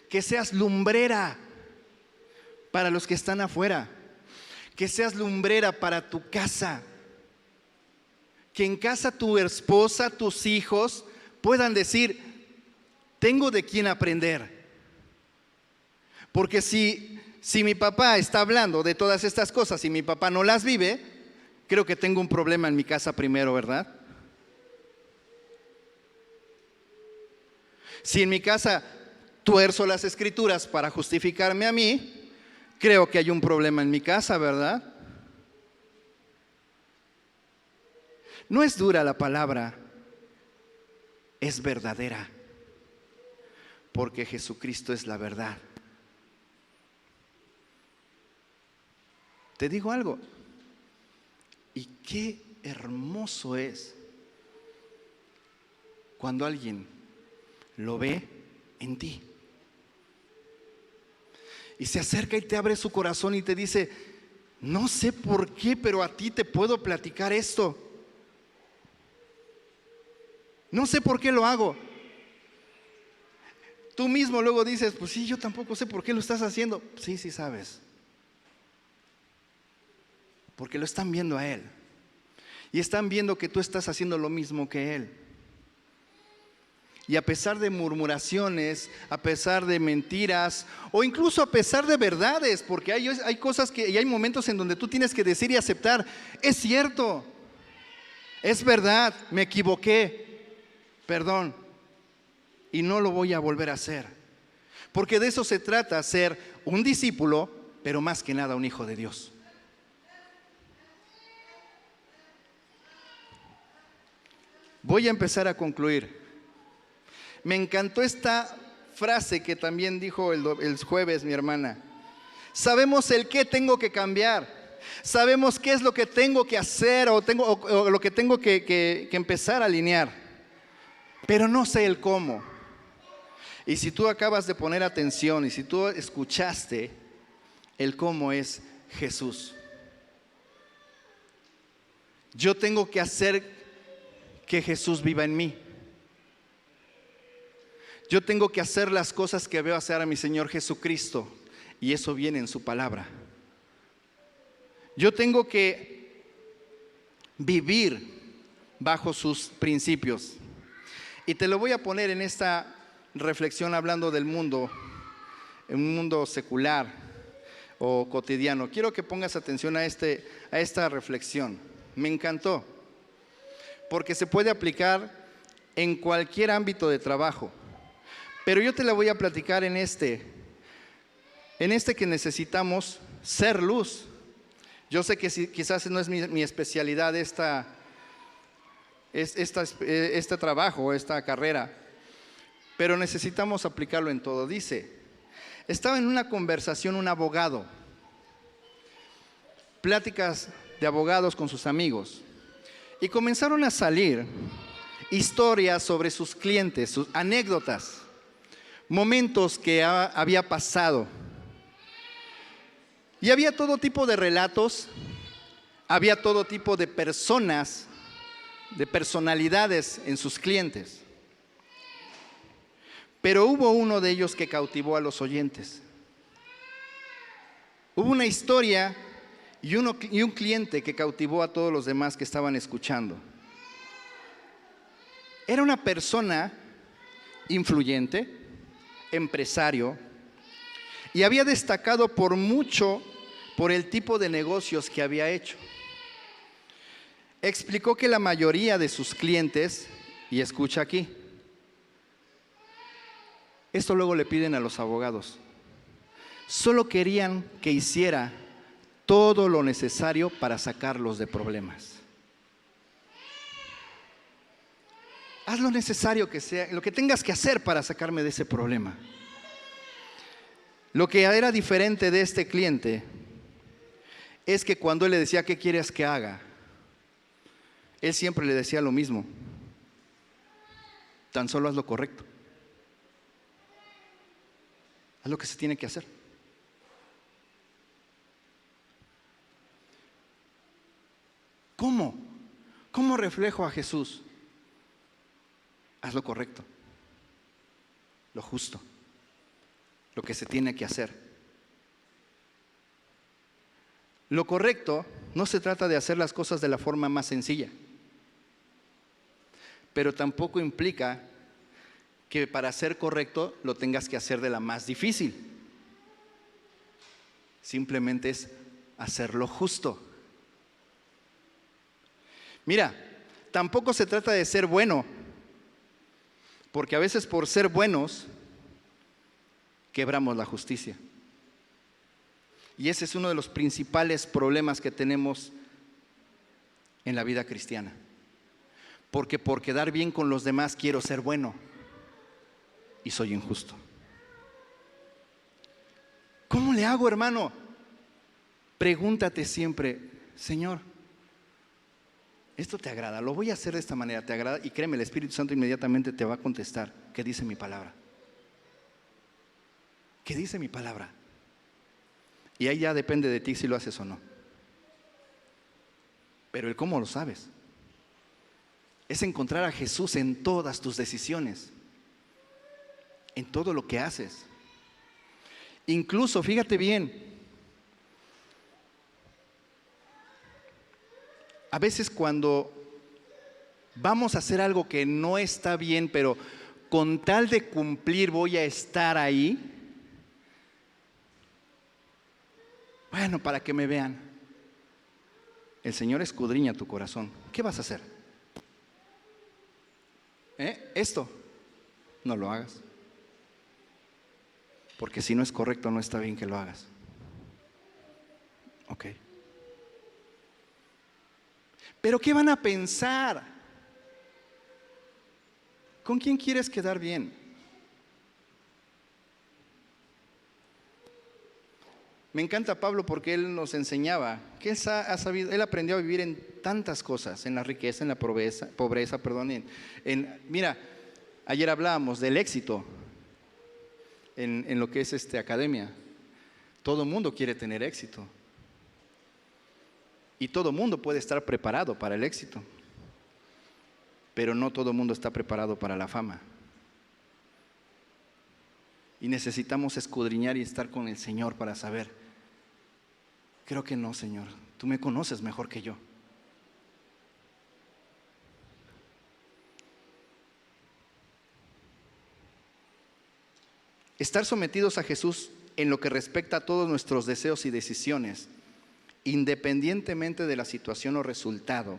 que seas lumbrera para los que están afuera, que seas lumbrera para tu casa, que en casa tu esposa, tus hijos puedan decir, tengo de quién aprender. Porque si mi papá está hablando de todas estas cosas y mi papá no las vive, creo que tengo un problema en mi casa primero, ¿verdad? Si en mi casa tuerzo las escrituras para justificarme a mí, creo que hay un problema en mi casa, ¿verdad? No es dura la palabra, es verdadera, porque Jesucristo es la verdad. Te digo algo, y qué hermoso es cuando alguien lo ve en ti y se acerca y te abre su corazón y te dice, no sé por qué, pero a ti te puedo platicar esto. No sé por qué lo hago. Tú mismo luego dices, pues sí, yo tampoco sé por qué lo estás haciendo. Sí, sí sabes. Porque lo están viendo a Él. Y están viendo que tú estás haciendo lo mismo que Él. Y a pesar de murmuraciones, a pesar de mentiras, o incluso a pesar de verdades, porque hay cosas y hay momentos en donde tú tienes que decir y aceptar, es cierto, es verdad, me equivoqué, perdón, y no lo voy a volver a hacer. Porque de eso se trata, ser un discípulo, pero más que nada un hijo de Dios. Voy a empezar a concluir. Me encantó esta frase que también dijo el jueves mi hermana. Sabemos el qué tengo que cambiar. Sabemos qué es lo que tengo que hacer o lo que tengo que empezar a alinear. Pero no sé el cómo. Y si tú acabas de poner atención y si tú escuchaste, el cómo es Jesús. Yo tengo que hacer que Jesús viva en mí. Yo tengo que hacer las cosas que veo hacer a mi Señor Jesucristo, y eso viene en su palabra. Yo tengo que vivir bajo sus principios. Y te lo voy a poner en esta reflexión hablando del mundo, en un mundo secular o cotidiano. Quiero que pongas atención a esta reflexión. Me encantó, porque se puede aplicar en cualquier ámbito de trabajo. Pero yo te la voy a platicar en este que necesitamos ser luz. Yo sé que quizás no es mi especialidad este trabajo, esta carrera, pero necesitamos aplicarlo en todo. Dice, estaba en una conversación un abogado, pláticas de abogados con sus amigos, y comenzaron a salir historias sobre sus clientes, sus anécdotas, momentos que había pasado. Y había todo tipo de relatos, había todo tipo de personas, de personalidades en sus clientes. Pero hubo uno de ellos que cautivó a los oyentes. Hubo una historia y un cliente que cautivó a todos los demás que estaban escuchando. Era una persona influyente, empresario, y había destacado por mucho por el tipo de negocios que había hecho. Explicó que la mayoría de sus clientes, y escucha aquí, esto luego le piden a los abogados, solo querían que hiciera todo lo necesario para sacarlos de problemas. Haz lo necesario que sea, lo que tengas que hacer para sacarme de ese problema. Lo que era diferente de este cliente es que cuando él le decía, ¿qué quieres que haga?, él siempre le decía lo mismo: tan solo haz lo correcto. Haz lo que se tiene que hacer. ¿Cómo? ¿Cómo reflejo a Jesús? Haz lo correcto, lo justo, lo que se tiene que hacer. Lo correcto no se trata de hacer las cosas de la forma más sencilla, pero tampoco implica que para ser correcto lo tengas que hacer de la más difícil. Simplemente es hacerlo justo. Mira, tampoco se trata de ser bueno, porque a veces por ser buenos quebramos la justicia. Y ese es uno de los principales problemas que tenemos en la vida cristiana. Porque por quedar bien con los demás quiero ser bueno y soy injusto. ¿Cómo le hago, hermano? Pregúntate siempre: Señor, ¿esto te agrada? Lo voy a hacer de esta manera, ¿te agrada? Y créeme, el Espíritu Santo inmediatamente te va a contestar: ¿qué dice mi palabra? ¿Qué dice mi palabra? Y ahí ya depende de ti si lo haces o no. Pero el cómo lo sabes. Es encontrar a Jesús en todas tus decisiones, en todo lo que haces. Incluso, fíjate bien, a veces cuando vamos a hacer algo que no está bien, pero con tal de cumplir voy a estar ahí, bueno, para que me vean. El Señor escudriña tu corazón. ¿Qué vas a hacer? Esto, no lo hagas. Porque si no es correcto, no está bien que lo hagas. Ok. Pero ¿qué van a pensar? ¿Con quién quieres quedar bien? Me encanta Pablo porque él nos enseñaba que él aprendió a vivir en tantas cosas, en la riqueza, en la pobreza, mira, ayer hablábamos del éxito en lo que es academia. Todo mundo quiere tener éxito y todo mundo puede estar preparado para el éxito, pero no todo mundo está preparado para la fama. Y necesitamos escudriñar y estar con el Señor para saber, creo que no, Señor, tú me conoces mejor que yo. Estar sometidos a Jesús en lo que respecta a todos nuestros deseos y decisiones, independientemente de la situación o resultado,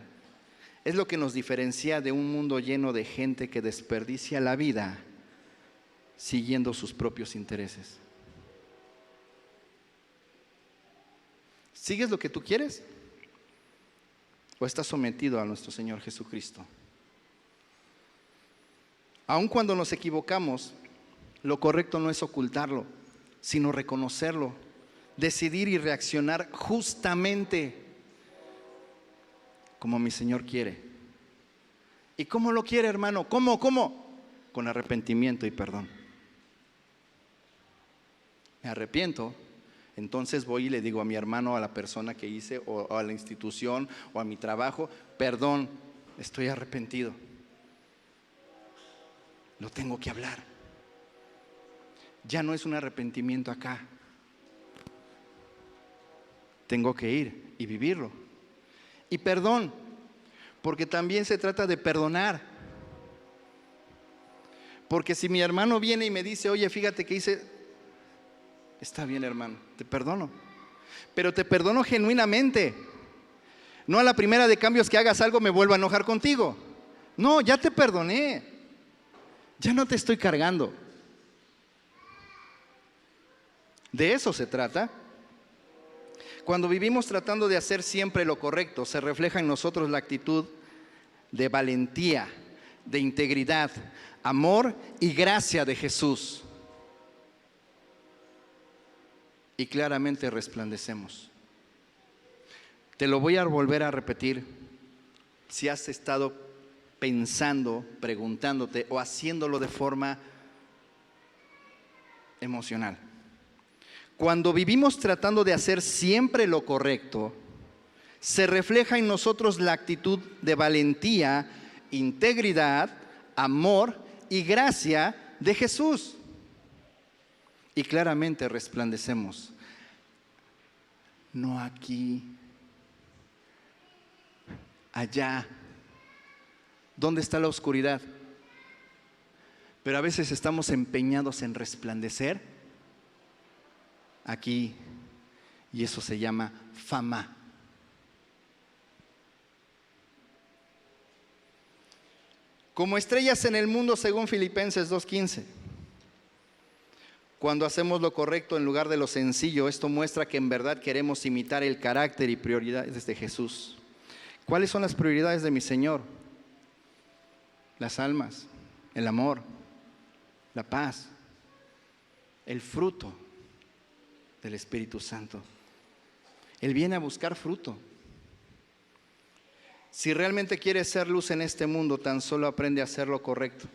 es lo que nos diferencia de un mundo lleno de gente que desperdicia la vida siguiendo sus propios intereses. ¿Sigues lo que tú quieres? ¿O estás sometido a nuestro Señor Jesucristo? Aun cuando nos equivocamos, lo correcto no es ocultarlo, sino reconocerlo, decidir y reaccionar justamente como mi Señor quiere. ¿Y cómo lo quiere, hermano? ¿Cómo? Con arrepentimiento y perdón. Me arrepiento, entonces voy y le digo a mi hermano, a la persona que hice, o a la institución, o a mi trabajo, perdón, estoy arrepentido. Lo tengo que hablar. Ya no es un arrepentimiento acá. Tengo que ir y vivirlo. Y perdón, porque también se trata de perdonar. Porque si mi hermano viene y me dice, oye, fíjate que hice, está bien, hermano, te perdono. Pero te perdono genuinamente. No a la primera de cambios que hagas algo me vuelvo a enojar contigo. No, ya te perdoné. Ya no te estoy cargando. De eso se trata. Cuando vivimos tratando de hacer siempre lo correcto, se refleja en nosotros la actitud de valentía, de integridad, amor y gracia de Jesús. Y claramente resplandecemos. Te lo voy a volver a repetir. Si has estado pensando, preguntándote o haciéndolo de forma emocional. Cuando vivimos tratando de hacer siempre lo correcto, se refleja en nosotros la actitud de valentía, integridad, amor y gracia de Jesús. Y claramente resplandecemos. No aquí, allá. ¿Dónde está la oscuridad? Pero a veces estamos empeñados en resplandecer aquí, y eso se llama fama. Como estrellas en el mundo, según Filipenses 2:15. Cuando hacemos lo correcto en lugar de lo sencillo, esto muestra que en verdad queremos imitar el carácter y prioridades de Jesús. ¿Cuáles son las prioridades de mi Señor? Las almas, el amor, la paz, el fruto del Espíritu Santo. Él viene a buscar fruto. Si realmente quieres ser luz en este mundo, tan solo aprende a hacer lo correcto.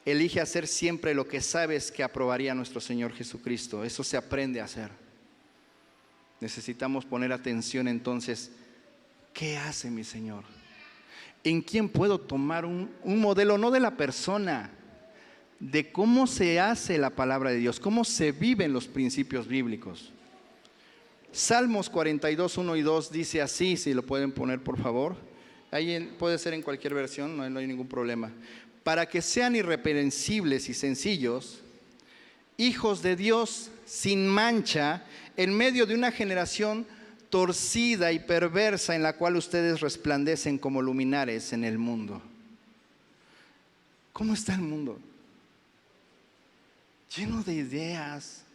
Elige hacer siempre lo que sabes que aprobaría nuestro Señor Jesucristo. Eso se aprende a hacer. Necesitamos poner atención entonces. ¿Qué hace mi Señor? ¿En quién puedo tomar un modelo? No de la persona, de cómo se hace la palabra de Dios, cómo se viven los principios bíblicos. Salmos 42, 1 y 2 dice así, si lo pueden poner por favor. Ahí puede ser en cualquier versión, no hay ningún problema. Para que sean irreprensibles y sencillos, hijos de Dios sin mancha, en medio de una generación torcida y perversa en la cual ustedes resplandecen como luminares en el mundo. ¿Cómo está el mundo? Lleno de ideas,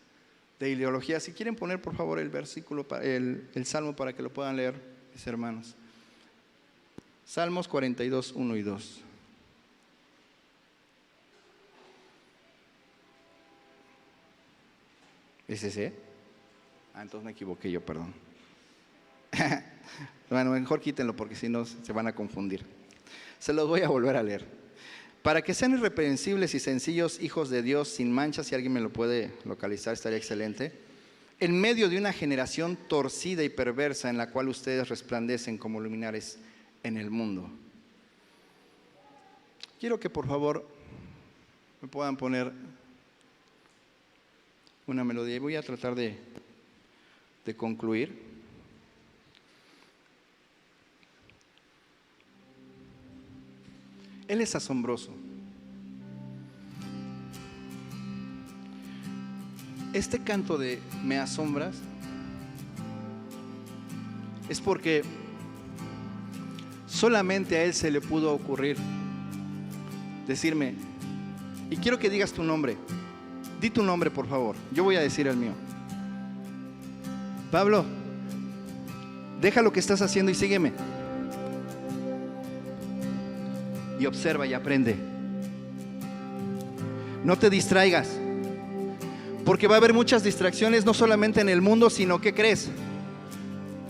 de ideologías. Si quieren poner por favor el versículo, el salmo para que lo puedan leer mis hermanos. Salmos 42, 1 y 2. ¿Es ese? Entonces me equivoqué yo, perdón. Bueno, mejor quítenlo porque si no se van a confundir. Se los voy a volver a leer. Para que sean irreprensibles y sencillos, hijos de Dios, sin mancha, si alguien me lo puede localizar, estaría excelente. En medio de una generación torcida y perversa en la cual ustedes resplandecen como luminares en el mundo. Quiero que por favor me puedan poner una melodía y voy a tratar de concluir. Él es asombroso. Este canto de "Me asombras" es porque solamente a Él se le pudo ocurrir decirme, y quiero que digas tu nombre. Di tu nombre, por favor. Yo voy a decir el mío. Pablo, deja lo que estás haciendo y sígueme. Y observa y aprende. No te distraigas, porque va a haber muchas distracciones, no solamente en el mundo, sino, ¿qué crees?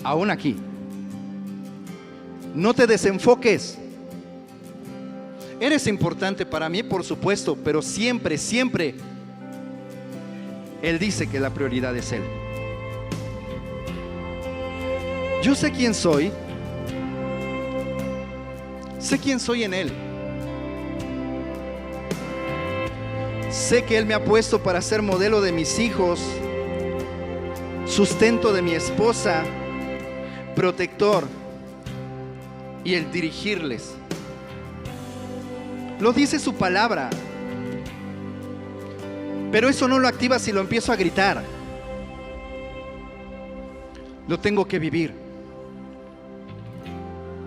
Aún aquí. No te desenfoques. Eres importante para mí, por supuesto, pero siempre, siempre Él dice que la prioridad es Él. Yo sé quién soy. Sé quién soy en Él. Sé que Él me ha puesto para ser modelo de mis hijos, sustento de mi esposa, protector y el dirigirles. Lo dice su palabra. Pero eso no lo activa si lo empiezo a gritar. Lo tengo que vivir.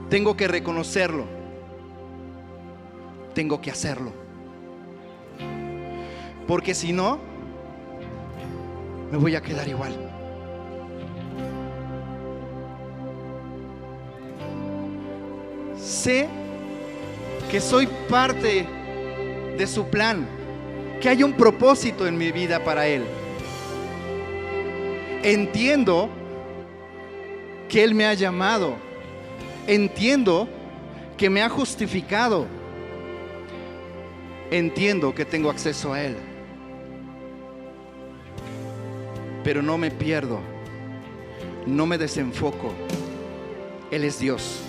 Tengo que reconocerlo. Tengo que hacerlo. Porque si no, me voy a quedar igual. Sé que soy parte de su plan, que hay un propósito en mi vida para Él. Entiendo que Él me ha llamado. Entiendo que me ha justificado. Entiendo que tengo acceso a Él. Pero no me pierdo. No me desenfoco. Él es Dios.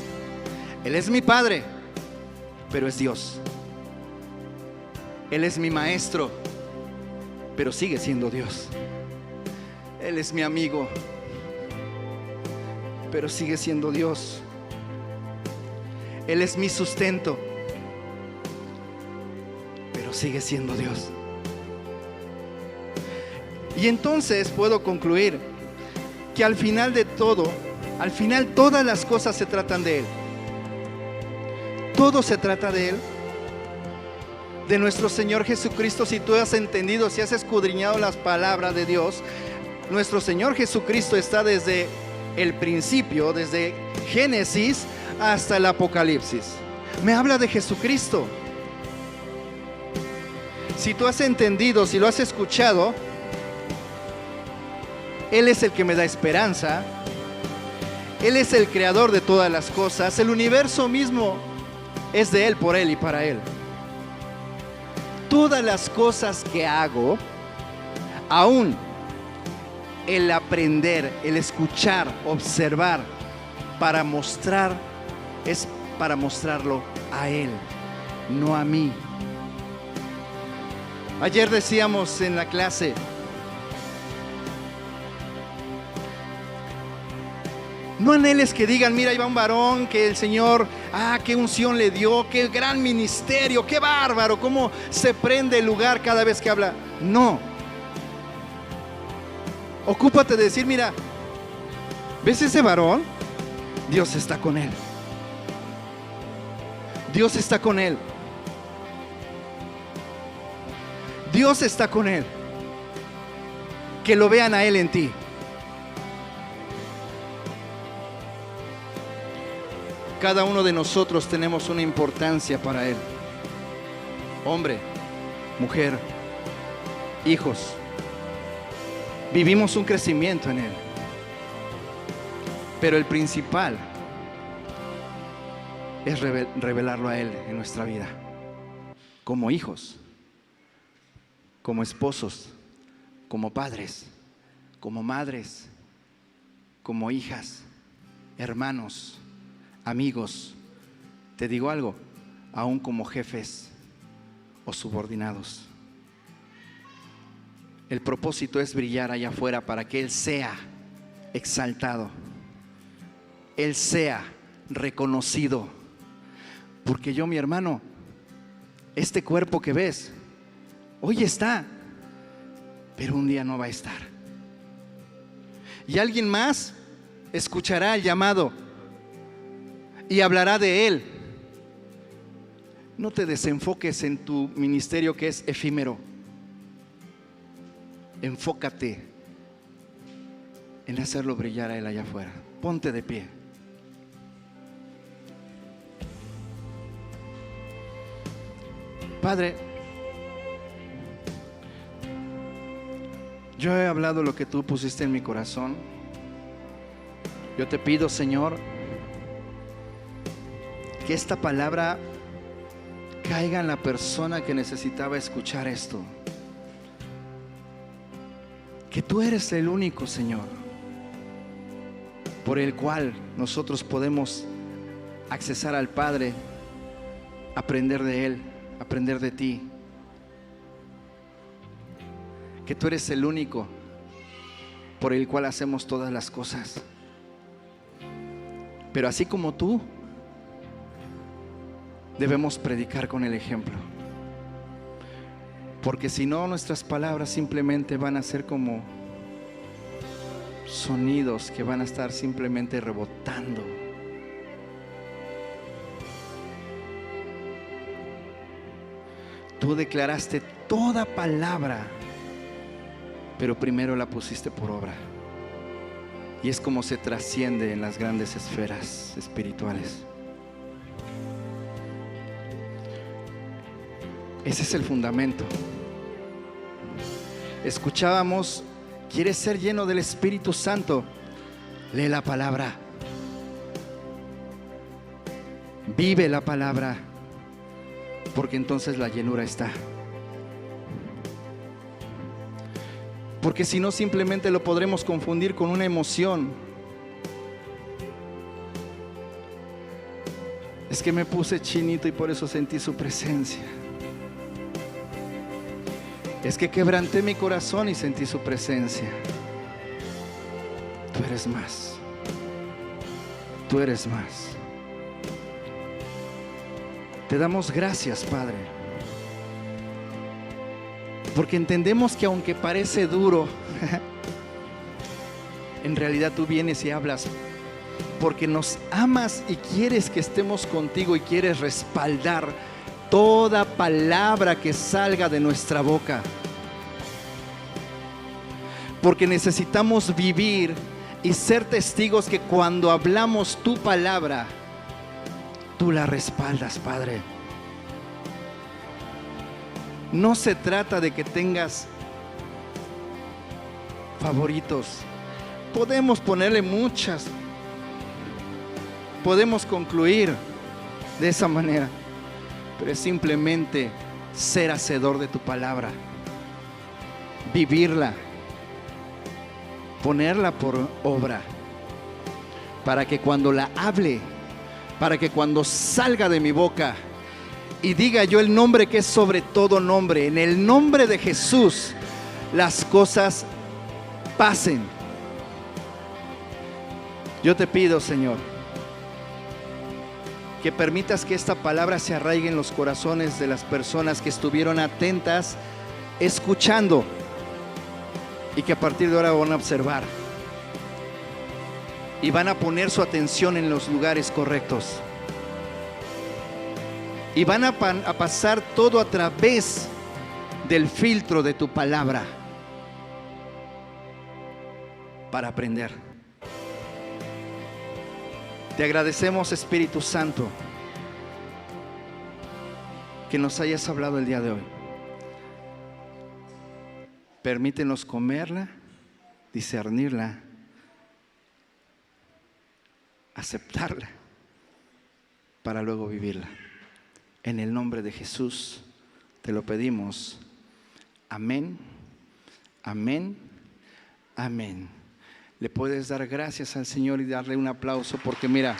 Él es mi Padre, pero es Dios. Él es mi maestro, pero sigue siendo Dios. Él es mi amigo, pero sigue siendo Dios. Él es mi sustento, pero sigue siendo Dios. Y entonces puedo concluir que al final de todo, al final todas las cosas se tratan de Él. Todo se trata de Él, de nuestro Señor Jesucristo. Si tú has entendido, si has escudriñado las palabras de Dios, nuestro Señor Jesucristo está desde el principio, desde Génesis hasta el Apocalipsis. Me habla de Jesucristo. Si tú has entendido, si lo has escuchado, Él es el que me da esperanza. Él es el creador de todas las cosas. El universo mismo es de Él, por Él y para Él. Todas las cosas que hago, aún el aprender, el escuchar, observar, para mostrar, es para mostrarlo a Él, no a mí. Ayer decíamos en la clase, no anheles que digan, mira, ahí va un varón que el Señor, qué unción le dio, qué gran ministerio, qué bárbaro, cómo se prende el lugar cada vez que habla. No. Ocúpate de decir, mira, ¿ves ese varón? Dios está con él. Dios está con él. Dios está con él. Que lo vean a él en ti. Cada uno de nosotros tenemos una importancia para Él. Hombre, mujer, hijos. Vivimos un crecimiento en Él. Pero el principal es revelarlo a Él en nuestra vida. Como hijos, como esposos, como padres, como madres, como hijas, hermanos, amigos. Te digo algo, aún como jefes o subordinados. El propósito es brillar allá afuera para que Él sea exaltado, Él sea reconocido. Porque yo, mi hermano, este cuerpo que ves, hoy está, pero un día no va a estar. Y alguien más escuchará el llamado y hablará de Él. No te desenfoques en tu ministerio que es efímero. Enfócate en hacerlo brillar a Él allá afuera. Ponte de pie. Padre, yo he hablado lo que tú pusiste en mi corazón. Yo te pido, Señor, que esta palabra caiga en la persona que necesitaba escuchar esto. Que tú eres el único, Señor, por el cual nosotros podemos accesar al Padre, aprender de Él, aprender de ti. Que tú eres el único por el cual hacemos todas las cosas. Pero así como tú, debemos predicar con el ejemplo. Porque si no, nuestras palabras simplemente van a ser como sonidos que van a estar simplemente rebotando. Tú declaraste toda palabra, pero primero la pusiste por obra. Y es como se trasciende en las grandes esferas espirituales. Ese es el fundamento. Escuchábamos, ¿quieres ser lleno del Espíritu Santo? Lee la palabra. Vive la palabra, porque entonces la llenura está. Porque si no, simplemente lo podremos confundir con una emoción. Es que me puse chinito y por eso sentí su presencia. Es que quebranté mi corazón y sentí su presencia. Tú eres más. Tú eres más. Te damos gracias, Padre, porque entendemos que aunque parece duro, en realidad tú vienes y hablas porque nos amas y quieres que estemos contigo y quieres respaldar toda palabra que salga de nuestra boca. Porque necesitamos vivir y ser testigos que cuando hablamos tu palabra, tú la respaldas, Padre. No se trata de que tengas favoritos. Podemos ponerle muchas. Podemos concluir de esa manera. Pero es simplemente ser hacedor de tu palabra. Vivirla. Ponerla por obra. Para que cuando la hable, para que cuando salga de mi boca y diga yo el nombre que es sobre todo nombre, en el nombre de Jesús, las cosas pasen. Yo te pido, Señor, que permitas que esta palabra se arraigue en los corazones de las personas que estuvieron atentas, escuchando, y que a partir de ahora van a observar y van a poner su atención en los lugares correctos y van a pasar todo a través del filtro de tu palabra para aprender. Te agradecemos, Espíritu Santo, que nos hayas hablado el día de hoy. Permítenos comerla, discernirla, aceptarla, para luego vivirla. En el nombre de Jesús te lo pedimos. Amén, amén, amén. Le puedes dar gracias al Señor y darle un aplauso, porque mira,